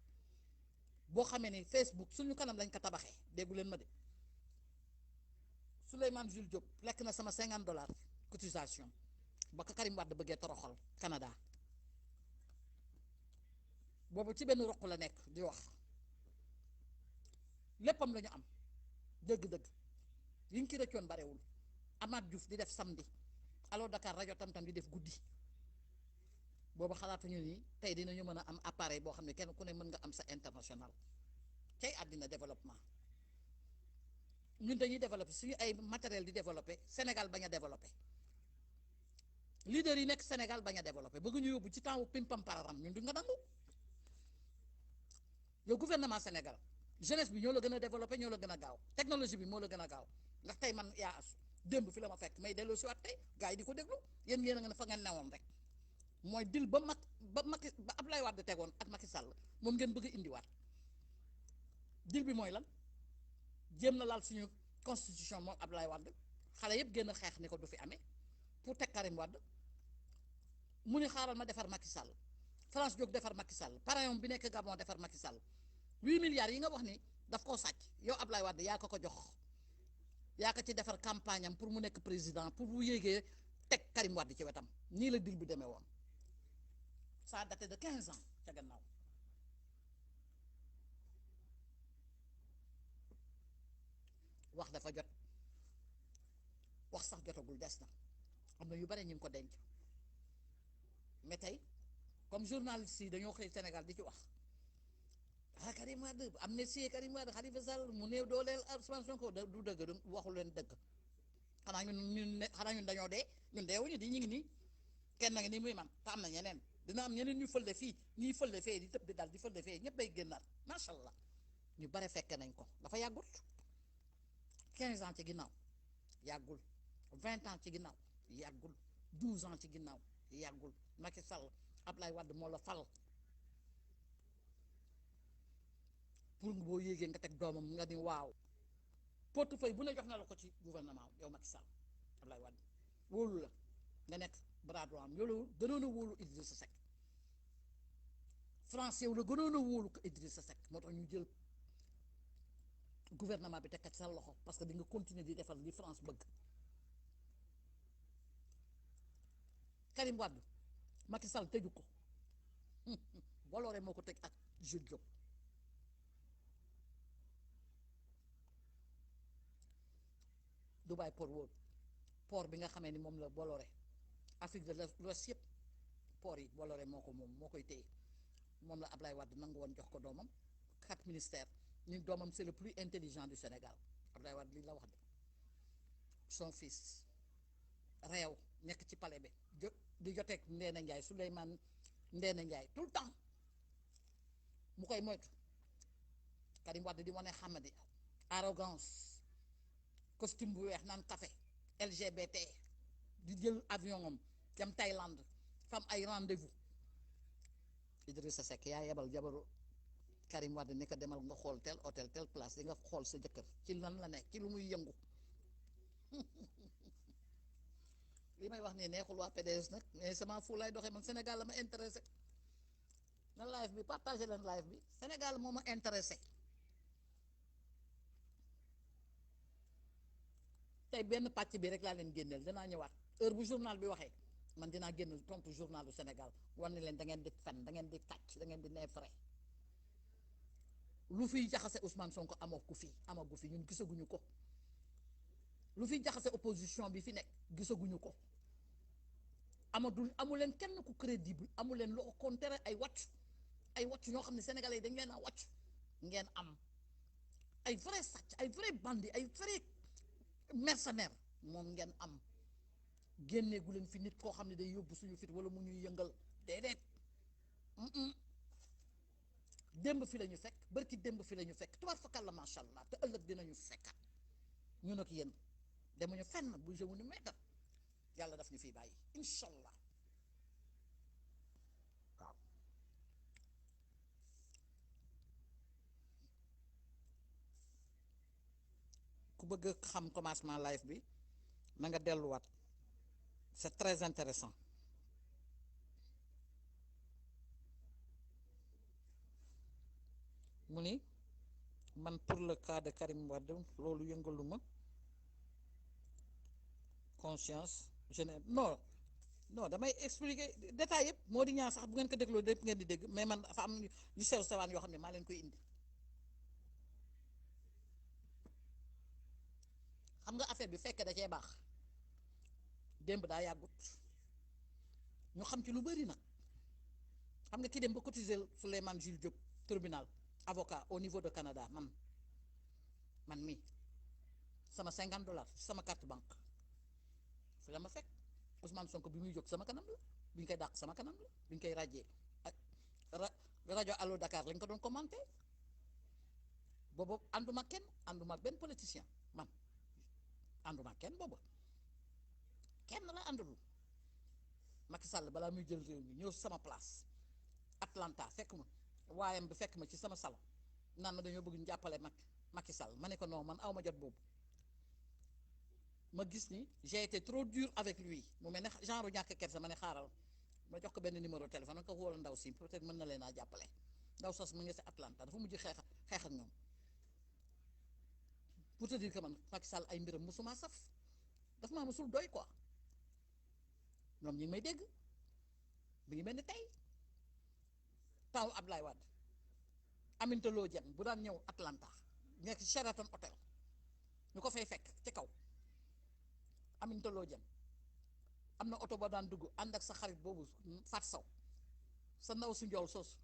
Speaker 1: boo xamee ni Facebook suñu kanam lañ ko tabaxee déggu leen ma de Souleymane Jules Diop lekk na sama $50 cotisation ba ko Karim Wade bëggee toroxal Canada boobu ci benn roq la nekk di wax léppam la ñu am dëgg-dëgg liñ ci rëccoon barewul Amath Diouf di def samedi Allo Dakar rajo tam-tam di def guddi boobu xalaatuñu ni tey dinañu mën a am appareil boo xam ne kenn ku ne mën nga am sa international tey àddina développement ñun dañuy développé suñu ay matériel di développé Sénégal bañ a développé leader yi nekk Sénégal bañ a développé bëgg ñu yóbbu ci temps wu pimpam pararam ñun duñ nga nangu yow gouvernement Sénégal jeunesse bi ñoo la gën a développé ñoo la gën a gaaw technologie bi moo la gën a gaaw ndax tey man yaa as démb fi la ma fekk may delloo si waat tey gars yi di ko déglu yéen a nga ne fa ngeen newoon rek mooy dil ba Abdoulaye Wade tegoon ak Macky Sall moom ngeen bëgg a indiwaat dil bi mooy lan jéem na laal suñu constitution moom Abdoulaye Wade xale yëpp génn xeex ni ko du fi amee pour teg Karim Wade mu ni xaaral ma defar Macky Sall France jóg defar Macky Sall parrain bi nekk Gabon defar Macky Sall 8 milliards yi nga wax ni daf koo sàcc yow Abdoulaye Wade yaa ko jox yaa ko ci defar campagne am pour mu nekk président pour bu yéegee teg Karim Wade ci wetam nii la dil bi demee woon ça a daté de 15 ans ca gannaaw wax dafa jot wax sax jotagul des na am na yu bare ñu ngi ko denc mais tey comme journaliste yi dañoo xëy Sénégal di ci wax ah Karim Wade amnistie Karim Wade Khalifa Sall mu néew dooleel Ousmane Sonko du dëgg du waxu leen dëgg xanaa ñun dañoo dee ñun deewuñu di ñu ngi nii kenn ngi nii muy man te am na ñeneen dina am ñeneen ñu fëlde fii ñuy fëlde fee di tëb di dal di fëlde fee ñëpp bay génnaat macha allah ñu bare fekke nañ ko dafa yàggut 15 ans ci ginnaaw yàggul 20 ans ci ginnaaw yàggul 12 ans ci ginnaaw yàggul Macky Sall Ablaye Wade moo la fal pour boo yéegee nga teg doomam nga ni waaw portefeuille bu ne jox na la ko ci gouvernement yow Macky Sall Ablaye Wade wóolu la nga nekk bras droit am yow gënoon a wóolu Idrissa Seck France yow la gënoon a wóolu ko Idrissa Seck moo tax ñu jël gouvernement bi tekkat sa loxo parce que di nga continuer di defal li France bëgg Karim Wade Macky Sall tëju ko Bolloré moo ko tëj ak Jules Diop Dubai port bi nga xamee ni moom la Bolloré Afrique de l'Ouest yëpp port yi Bolloré moo ko moom moo koy téye moom la Ablaye Wade nangu woon jox ko doomam 4 ministères ni doomam c'est le plus intelligent du Sénégal Ablaye Wade lii la wax de son fils réew nekk ci palais bi di joteeg Ndéné Ndiaye Souleymane Ndéné Ndiaye tout le temps mu koy moytu Karim Wade di wane xamadi arrogance costume bu weex naan café LGBT di jël avion am dem Thaïlande fam ay rendez-vous Idrissa Seck yaa yebal jabaru Karim Wade ni ko demal nga xool tel hôtel tel place di nga xool sa jëkkër ci lan la nekk ci lu muy yëngu li may wax nii neexul waa PDS nag mais sama fu lay doxee man Sénégal la ma intéressé na live bi partagé leen live bi Sénégal moo ma intéressé tey benn pàcc bi rek laa leen génneel danaa ñëwaat heure bu journal bi waxee man dinaa génn tontu journal du Sénégal war ne leen da ngeen di fen da ngeen di kàcc da ngeen di neefere lu fiy jaxase Ousmane Sonko amagu fi ñun gisaguñu ko lu fiy jaxase opposition bi fi nekk gisaguñu ko amu leen kenn ku crédible amu leen loo contraire ay wàcc ñoo xam ne sénégalais yi dañ leen a wàcc ngeen am ay vrai sàcc ay vrai bandit ay vrai mercenaire moom ngeen am génneegu leen fi nit koo xam ne day yóbbu suñu fit wala mu ñuy yëngal déedéet démb fi la ñu fekk barki démb fi la ñu fekk tubaar fakal la macha allah te ëllëg dinañu fekkat ñun ak yéen demuñu fenn bu jëmu ni meetar yàlla daf ñu fiy bàyyi incha allah waaw ku bëgg xam commencement live bi na nga delluwaat c'est très intéressant mu ni man pour le cas de Karim Wade loolu yëngaluma conscience je ne non damay expliquer détail yëpp moo di ñaar sax bu ngeen ko dégloo lépp ngeen di dégg mais man dafa am yu sew sewaan yoo xam ne maa leen koy indi xam nga affaire bi fekke da cee baax démb daa yàggut ñu xam ci lu bari nag xam nga ki dem ba cotiser Souleymane Jules Diop tribunal avocat au niveau de Canada man mi sama $50 sama carte banque fi la ma fekk Ousmane Sonko bi muy jóg sama kanam la bi ñu koy dàq sama kanam la bi ñu koy rajee ak rajo Allo Dakar lañ ko doon commenté boobu ànduma kenn ànduma benn politicien man ànduma kenn boobu kenn la àndul Macky Sall balaa muy jël réew mi ñëw sama place Atlanta fekk ma waayam bi fekk ma ci sama salon naan ma dañoo bëgg ñu jàppale Macky Sall ma ne ko non man aw ma jot boobu ma gis ni j'ai été trop dur avec lui mu mel ne genre ñàkk kersa ma ne xaaral ma jox ko benn numéro téléphone ko wóola ndaw si peut-être mën na leen a jàppale ndaw sos mu ngi si Atlanta dafa mujj xeex ak ñoom pour te dire que man Macky Sall ay mbiram musuma saf daf maa musul doy quoi ñoom ñi ngi may dégg mi ngi mel ni tey taw Ablaye Wade Aminata Lô Dieng bu daan ñëw Atlanta nekk Sheraton Hotel ñu ko fay fekk ci kaw Aminata Lô Dieng am na oto ba daan dugg ànd ak sa xarit boobu Fat Sow sa ndaw su njool soosu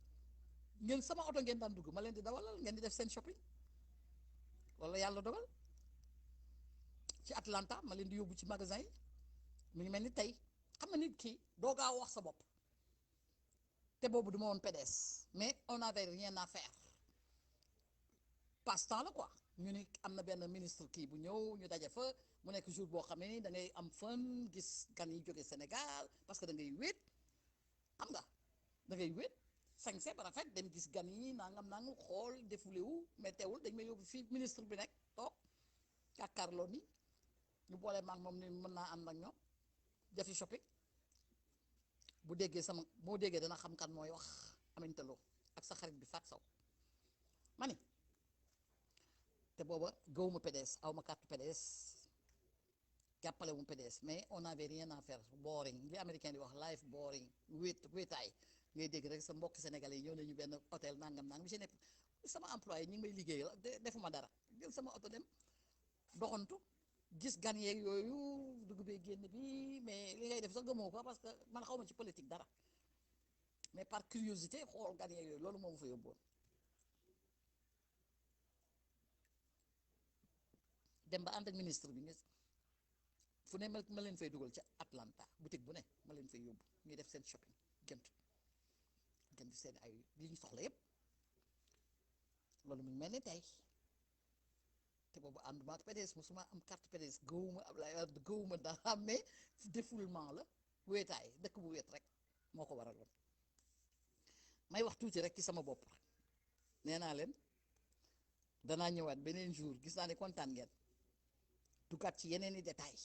Speaker 1: ngeen sama oto ngeen daan dugg ma leen di dawalal ngeen di def seen shopping loolu yàlla dogal ci Atlanta ma leen di yóbbu ci magasin yi mu ngi mel ni tey xam nga nit ki doo gaaw wax sa bopp te boobu du ma woon PDS mais on avait rien à faire passe-temps la quoi ñu ni am na benn ministre kii bu ñëw ñu daje fa mu nekk jour boo xam ne ni da ngay am fun gis gan yi jóge Sénégal parce que da ngay wéet xam nga da ngay wéet sañse ba rafet dem gis gan yi nangam nangam xool défulé wu mais teewul dañ may yóbbu fii ministre bi nekk toog jàkkaarloo ni ñu boole maag moom ni mën naa ànd ak ñoom defi shopping bu déggee sama moo déggee dana xam kan mooy wax Aminata Lô ak sa xarit bi Fat Sow ma ni te booba gëwuma PDS aw ma carte PDS jàppale wu PDS mais on avait rien à faire boring li américain di wax life boring wéetaay ngay dégg rek sa mbokki sénégalais yi ñëw nañu benn hôtel nangam nangam je ne sama employé ñi ngi may liggéeyal defuma dara jël sama oto dem doxantu gis gan yeeg yooyu dugg bee génn bi mais li ngay def sax gëmoo ko parce que man xaw ma ci politique dara mais par curiosité xool gan yeeg yooyu loolu moo ma fa yóbboon dem ba ànd ak ministre bi fu ne ma leen fay dugal ci Atlanta boutique bu ne ma leen fay yóbbu ñuy def seen shopping jënd seen ay li ñu soxla yépp loolu mu mel ni tey te boobu ànduma ak PDS musuma am carte PDS gëwuma Abdoulaye Wade gëwuma dara mais défoulement la wéetaay dëkk bu wéet rek moo ko waraloon may wax tuuti rek ci sama bopp nee naa leen danaa ñëwaat beneen jour gis naa ne kontaan ngeen duggaat ci yeneen i détails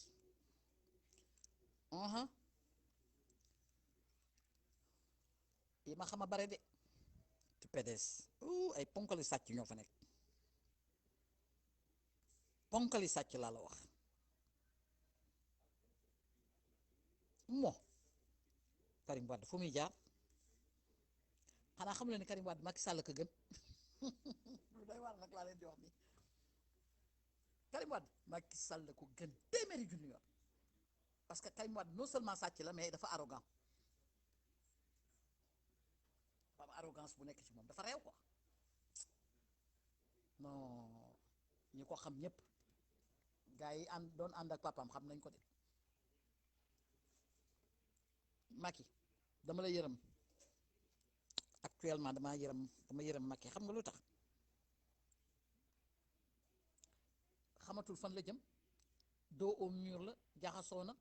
Speaker 1: yi ma xam a bare de ci PDS ay ponkali sàcc ñoo fa nekk ponkali sàcc laa la wax moo Karim Wade fu muy jaar xanaa xam leen ne Karim Wade Macky Sall ko gën lu doy war nag laa leen di wax nii Karim Wade Macky Sall ko gën téeméeri junni yoon parce que Karim Wade non seulement sàcc la mais dafa arrogant dafa am arrogance bu nekk ci moom dafa réew quoi non ñi ko xam ñëpp gars yi doon ànd ak papaam xam nañ ko de Macky dama la yërëm actuellement dama yërëm Macky xam nga lu tax xamatul fan la jëm dos au mur la jaxasoo na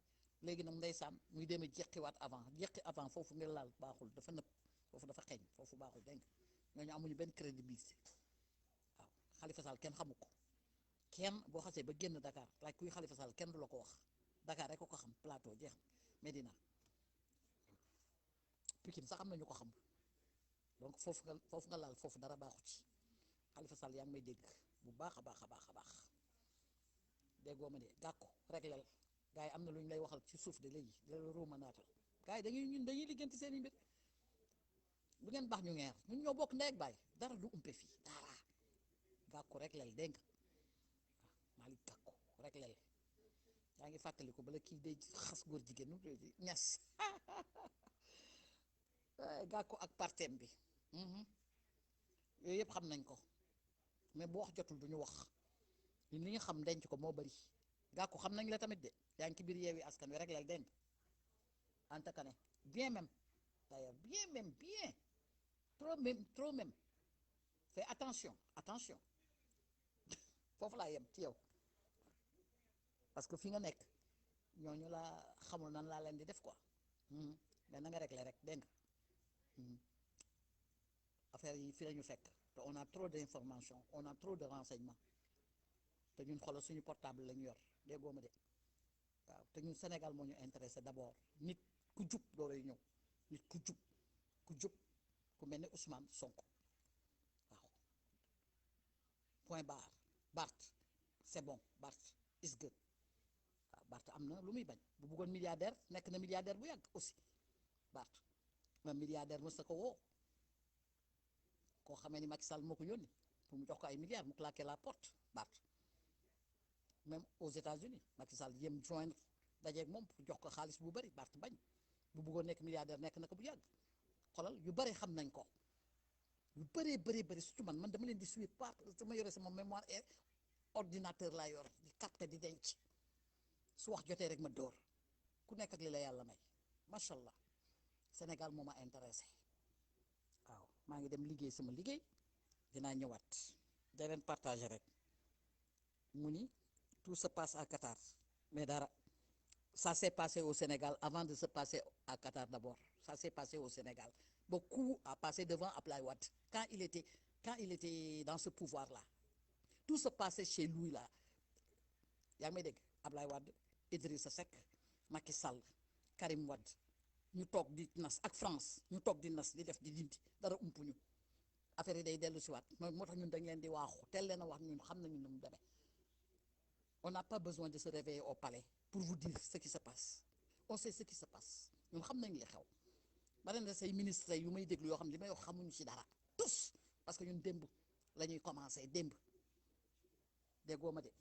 Speaker 1: léegi nag ndeysaan muy dem a jeqiwaat jeqi avant foofu nga laal baaxul dafa nëb foofu dafa xeeñ foofu baaxul dégg nga ñooñu amuñu benn crédibilité waaw Khalifa Sall kenn xamu ko kenn boo xasee ba génn Dakar laaj kuy Khalifa Sall kenn du la ko wax Dakar rek ko xam plateau jeex Medina Pikine sax am na ñu ko xam donc foofu nga laal foofu dara baaxu ci Khalifa Sall yaa ngi may dégg bu baax a baax a baax a baax déggoo ma de gàkku rek lel gars yi am na lu ñu lay waxal ci suuf de léegi la ruuma naatal gars yi ñun dañuy liggéenti seen i mbir lu ngeen baax ñu ngeer ñun ñoo bokk ndey ak baay dara du umpe fii dara gàkku rek lel dégg nga waaw Malick gàkku rek lel yaa ngi fàttali ko bala kii day xas góor jigéen nu ñas gàkku ak partem bi yooyu yëpp xam nañ ko mais bu wax jotul duñu wax ñun li ñu xam denc ko moo bari gàkku xam nañ la tamit de yaa ngi ci biir Yewwi Askan Wi rek lel dégg nga Anta Kane bien même d'ailleurs bien trop même fais attention foofu laa yem ci yow parce que fi nga nekk ñooñu laa xamul nan laa leen di def quoi mais na nga régler rek dégg nga affaire yi fi lañu fekk te on a trop d'informations on a trop de renseignements te ñun xoolal suñu portable lañu yor déggoo ma de waaw te ñun Sénégal moo ñu intéressé d'abord nit ku jub doolay ñëw nit ku jub ku mel ni Ousmane Sonko waaw point barre Bart c'est bon Bart is good waaw Bart am na lu muy bañ bu bëggoon milliardaire nekk na milliardaire bu yàgg aussi Bart un milliardaire mës na ko woo koo xamee ni Macky Sall moo ko yónni pour mu jox ko ay milliards mu claqué la porte Bart même aux États-Unis Macky Sall yem joindre dajeeg moom pour jox ko xaalis bu bëri Bart bañ bu bëggoon nekk milliardaire nekk na ko bu yàgg xoolal yu bëri xam nañ ko yu bëree bëri surtout man dama leen di suivre pas sama yore sama mémoire et ordinateur laa yor di capter di denc su wax jotee rek ma dóor ku nekk ak li la yàlla may macha allah Sénégal moo ma intéressé waaw maa ngi dem liggéey sama liggéey dinaa ñëwaat da leen partager rek mu ni tout se passe à Qatar mais dara ça s'est passé au Sénégal avant de se passer à Qatar d'abord ça s'est passé au Sénégal beaucoup a passé devant Ablaye Wade quand il était dans ce pouvoir là tout se passait chez lui là yaa ngi may dégg Ablaye Wade Idrissa Seck Macky Sall Karim Wade ñu toog di nas ak France ñu toog di nas di def di dindi dara umpuñu affaire yi day dellu si waat moo tax ñun dañ leen di waaxu teel leen a wax ñun xam nañu nu mu demee on n'a pas besoin de se réveiller au palais pour vous dire ce qui se passe on sait ce qui se passe ñun xam nañ li xew bari na say ministre yu may déglu yoo xam ne li may wax xamuñu ci dara tous parce que ñun démb la ñuy commencé démb déggoo ma de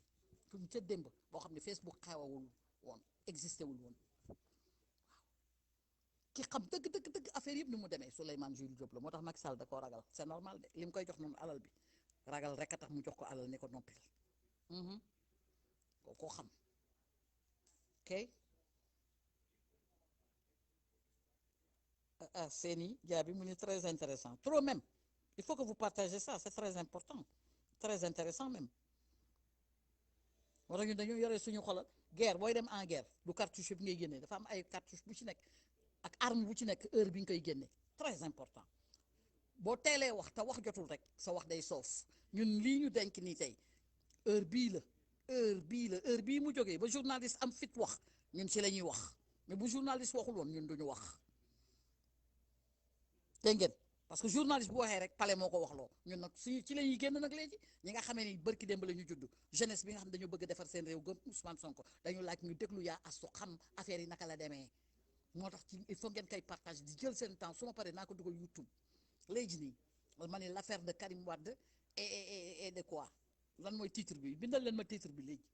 Speaker 1: fuñ ca démb boo xam ne Facebook xewawul woon existé wul woon waaw ki xam dëgg affaire yëpp ni mu demee Souleymane Jules Diop la moo tax Macky Sall da koo ragal c'est normal de li mu koy jox noonu alal bi ragal rek a tax mu jox ko alal ne ko noppil koo xam ok Seni Diaby mu ni très intéressant trop même il faut que vous partagez ça c'est très important très intéressant même wala ñun dañoo yore suñu xolal guerre booy dem en guerre du cartouche bi ngay génnee dafa am ay cartouche bu ci nekk ak arme bu ci nekk heure bi nga koy génne très important boo teelee wax te wax jotul rek sa wax day soof ñun lii ñu denk nii tey heure bii mu jógee ba journaliste am fit wax ñun ci la ñuy wax mais bu journaliste waxul woon ñun duñu wax dégg ngeen parce que journaliste bu waxee rek palais moo ko waxloo ñun nag suñu ci la ñuy génn nag léegi ñi nga xamee ni bërki démb la ñu judd jeunesse bi nga xam dañoo bëgg defar seen réew gëm Ousmane Sonko dañu laaj ñu déglu yaa astu xam affaire yi naka la demee moo tax ci il faut ngeen koy partage di jël seen temps su ma paree naa ko dugal YouTube léegi nii ma ne l'affaire de Karim Wade et de quoi lan mooy titre bi bindal leen ma titre bi léegi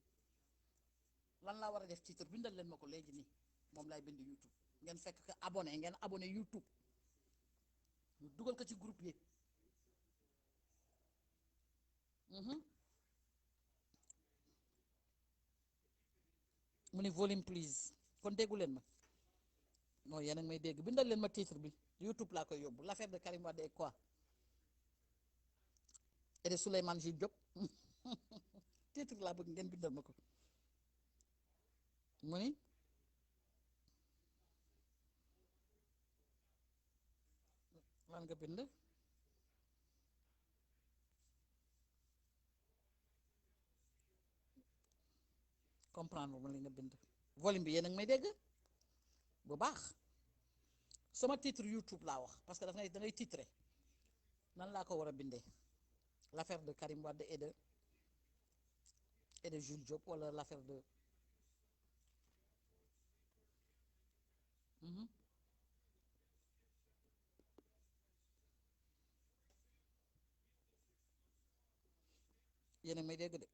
Speaker 1: lan laa war a def titre bindal leen ma ko léegi nii moom laay bind YouTube ngeen fekk que ngeen abonné YouTube ñu dugal ko ci groupe yi mu ni volume please kon déggu leen ma non yéen a ngi may dégg bindal leen ma titre bi YouTube laa koy yóbbu l'affaire de Karim Wade et quoi et de Souleymane Jules Diop titre laa bëgg ngeen bindal ma ko mu ni lan nga bind comprendre ma li nga bind volume bi yéen a ngi may dégg bu baax sama titre YouTube laa wax parce que da ngay titré nan laa ko war a bindee l'affaire de Karim Wade et de Jules Diop wala l'affaire de yéen a may dégg de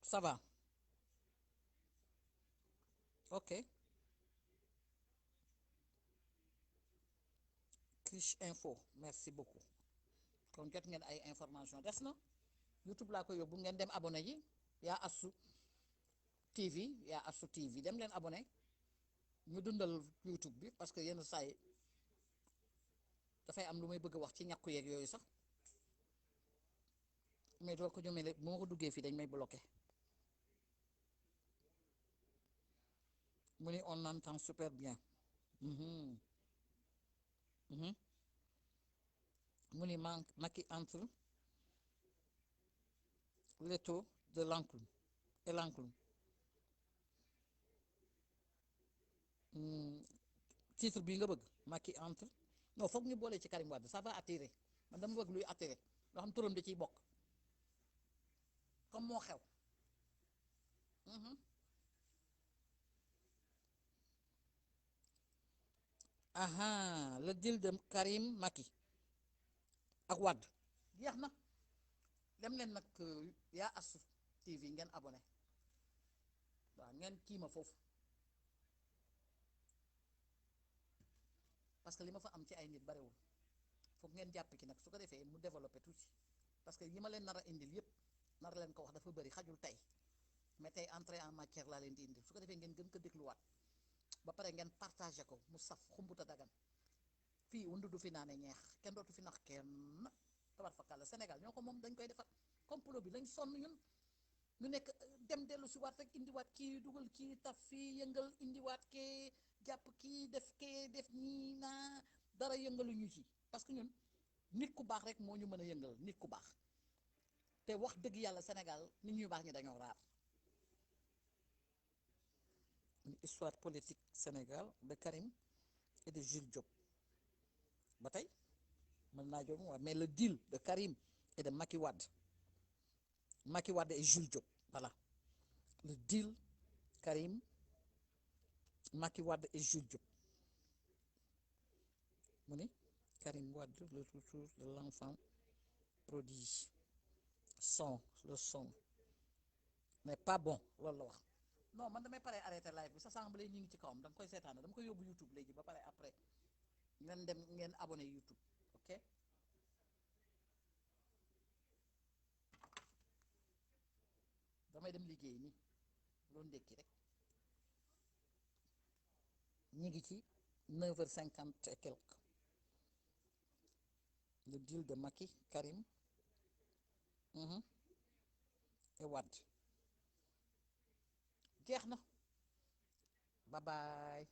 Speaker 1: ça va ok Krish Info merci beaucoup kon jot ngeen ay information des na YouTube laa ko yóbbu ngeen dem abonné yi yaa Astou TV dem leen abonné ñu dundal YouTube bi parce que yenn saa yi dafay am lu may bëgg a wax ci ñàkku yeeg yooyu sax mais doo ko jëmee bu ma ko duggee fii dañ may bloqué mu ni on entend super bien mu ni Macky entre l'étau de l'enclume et l'enclume titre bi nga bëgg Macky entre non foog ñu boole ci Karim Wade ça va attirer man dama bëgg luy attirer loo xam turam da ciy bokk comme moo xew aha le deal de Karim Macky ak Wade jeex na dem leen nag yaa Astou TV ngeen abonné waaw ngeen kii ma foofu parce que li ma fa am ci ay nit bariwul foog ngeen jàpp ki nag su ko defee mu développé tuuti parce que yi ma leen nar a indil yépp nar leen ko wax dafa bëri xajul tey mais tey entrée en matière laa leen di indil su ko defee ngeen gën ko dégluwaat ba pare ngeen partagé ko mu saf xumbuta dagan fii wundu du fi naane ñeex kenn dootu fi nax kenn tabar fakàlla Sénégal ñoo ko moom dañ koy defar complot bi lañ sonn ñun ñu nekk dem dellu si waat rek indiwaat kii dugal kii taf fii yëngal indiwaat kee jàpp kii def kee def nii naa dara yëngaluñu ci parce que ñun nit ku baax rek moo ñu mën a yëngal nit ku baax te wax dëgg yàlla Sénégal nit ñuy baax ñi dañoo raar une histoire politique Sénégal de Karim et de Jules Diop ba tey mën naa jóg waa mais le deal de Karim et de Macky Wade et Jules Diop voilà le deal Karim Macky Wade et Jules Diop mu ni Karim Wade le retour de l'enfant prodige le son mais pas bon loolu la wax non man damay pare arrêté live bi sa semblé ñu ngi ci kawam danga koy seetaan dama koy yóbbu YouTube léegi ba pare après ngeen dem ngeen abonné YouTube ok damay dem liggéey nii loolu ndékki rek ñi ngi ci 9h50 et quelque le deal de Macky Karim et Wade jeex na bye bye